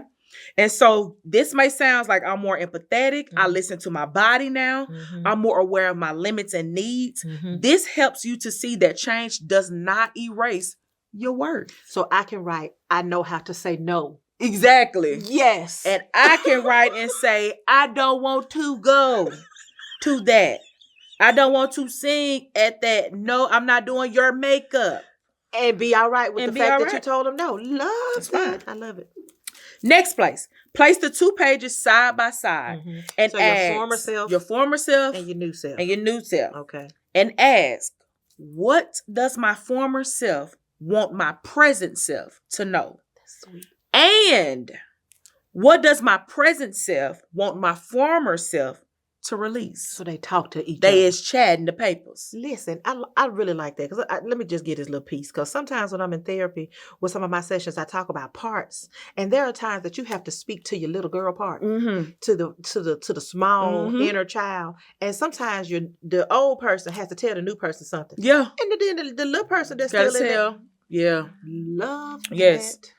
And so this may sound like I'm more empathetic. I listen to my body now. I'm more aware of my limits and needs. This helps you to see that change does not erase your worth. So I can write, I know how to say no Exactly. Yes. And I can write and say, I don't want to go to that. I don't want to sing at that. No, I'm not doing your makeup. And be all right with And the be fact all that you right. told them no. Love that. I love it. Next place. Place the 2 pages side by side and So ask your former self and your new self. your new self. Okay. And ask, what does my former self want my present self to know? That's sweet. And what does my present self want my former self to release? So they talk to each other. They is chatting the papers. Listen, I really like that because let me just get this little piece because sometimes when I'm in therapy with some of my sessions, I talk about parts, and there are times that you have to speak to your little girl part, to the small inner child, and sometimes the old person has to tell the new person something. Yeah. And then the little person that's Gotta still in there. tell. Yeah. Love Yes. that.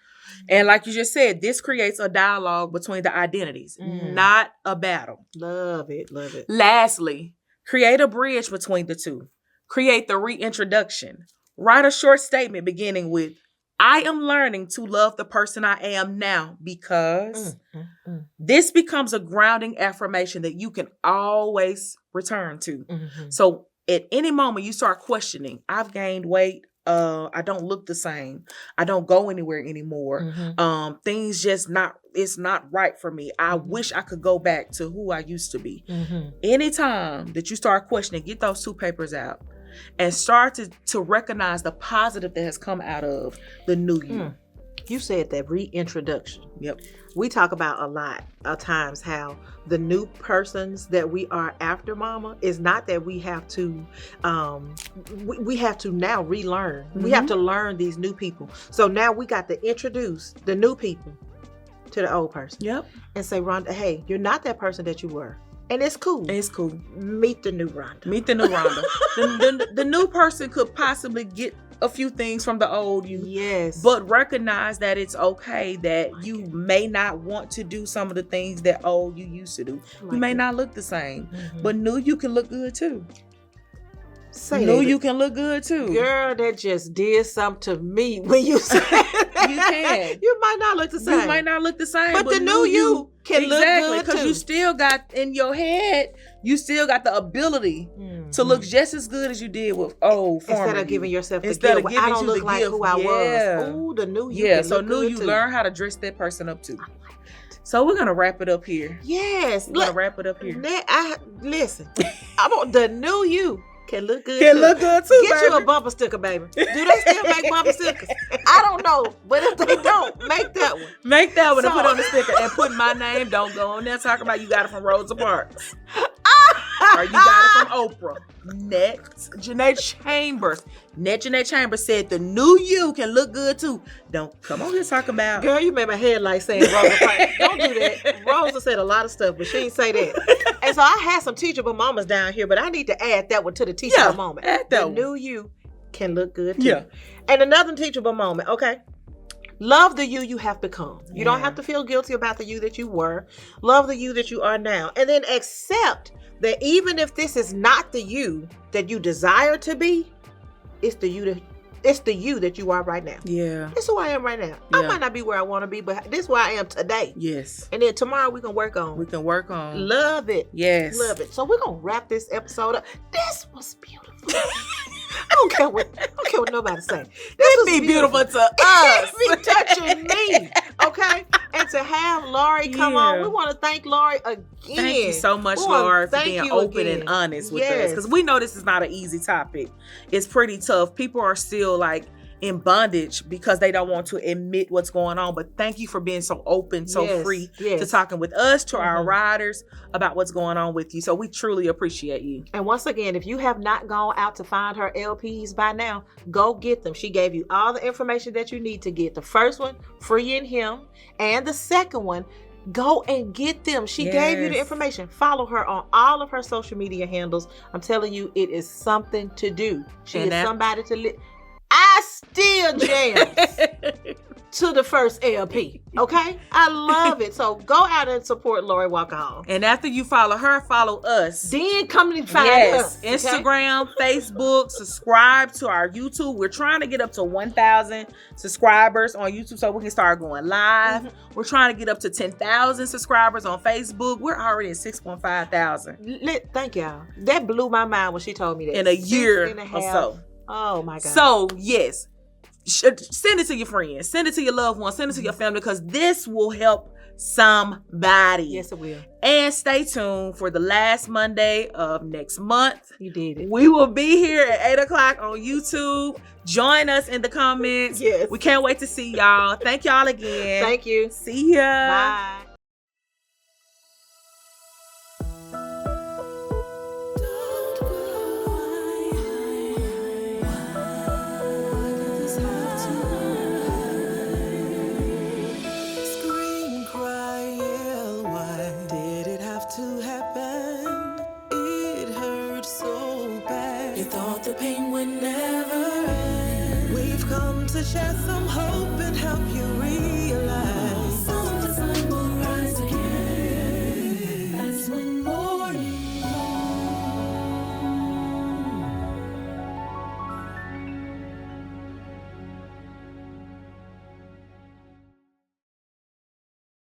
And like you just said, this creates a dialogue between the identities, not a battle. Love it. Love it. Lastly, create a bridge between the two. Create the reintroduction. Write a short statement beginning with, I am learning to love the person I am now because this becomes a grounding affirmation that you can always return to. So at any moment you start questioning, I've gained weight. I don't look the same. I don't go anywhere anymore. Things it's not right for me. I wish I could go back to who I used to be. Anytime that you start questioning, get those 2 papers out and start to recognize the positive that has come out of the new you. You said that reintroduction. Yep. We talk about a lot of times how the new persons that we are after mama is not that we have to we have to now relearn. We have to learn these new people. So now we got to introduce the new people to the old person. Yep. And say, Rhonda, hey, you're not that person that you were. And it's cool. It's cool. Meet the new Rhonda. Meet the new Rhonda. the new person could possibly get a few things from the old you. Yes. But recognize that it's okay that you may not want to do some of the things that old you used to do. You may not look the same. But new you can look good too. Say new that. you can look good too. Girl, that just did something to me when you said You can. You might not look the same. You might not look the same. But the new you can look good because too. you still got in your head, you still got the ability to look just as good as you did with old former Instead of you. giving yourself the Instead gift. of giving I don't you look the like gift. who I was. Ooh, the new you can so look new good you too. learn how to dress that person up too. So we're gonna wrap it up here. Yes. We're gonna wrap it up here. Listen. The new you can look good Can too. look good too, Get baby. you a bumper sticker, baby. Do they still make bumper stickers? I don't know. But if they don't, make that one. Make that one and So- put on the sticker and put my name. Don't go on there talking about you got it from Rosa Parks. Or you got it from Oprah. Next, Janae Chambers. Janae Chambers said the new you can look good too. Don't come on here talking about. Girl, you made my head like saying Rosa Parks. Don't do that. Rosa said a lot of stuff, but she didn't say that. And so I had some teachable mamas down here, but I need to add that one to the teachable moment. add that the one. new you can look good too. Yeah. And another teachable moment, okay? Love the you have become. You don't have to feel guilty about the you that you were. Love the you that you are now. And then accept that even if this is not the you that you desire to be, it's the you that you are right now. Yeah. This is who I am right now. I might not be where I want to be, but this is where I am today. Yes. And then tomorrow we can work on. We can work on. Love it. Yes. Love it. So we're gonna wrap this episode up. This was beautiful. I don't care what nobody say. This was beautiful to us. It be touching me. Okay? And to have Lori come on, we want to thank Lori again. Thank you so much, We wanna Lord, for thank being you open again. and honest with us. Yes. Because we know this is not an easy topic. It's pretty tough. People are still like in bondage because they don't want to admit what's going on. But thank you for being so open, so Yes, free yes. to talking with us, to our riders about what's going on with you. So we truly appreciate you. And once again, if you have not gone out to find her LPs by now, go get them. She gave you all the information that you need to get. The first one, Free in Him, and the second one, go and get them. She gave you the Yes. information. Follow her on all of her social media handles. I'm telling you, it is something to do. She And is that- somebody to live. I still jam. to the first LP. Okay? I love it. So go out and support Lori Walker Hall. And after you follow her, follow us. Then come and find us. Okay? Instagram, Facebook, subscribe to our YouTube. We're trying to get up to 1,000 subscribers on YouTube so we can start going live. Mm-hmm. We're trying to get up to 10,000 subscribers on Facebook. We're already at 6.5 thousand. Thank y'all. That blew my mind when she told me that. In a year or so. Oh my God. So, yes. Send it to your friends. Send it to your loved ones. Send it to your family because this will help somebody. Yes, it will. And stay tuned for the last Monday of next month. You did it. We will be here at 8:00 on YouTube. Join us in the comments. Yes. We can't wait to see y'all. Thank y'all again. Thank you. See ya. Bye. The pain would never end. We've come to share some hope and help you realize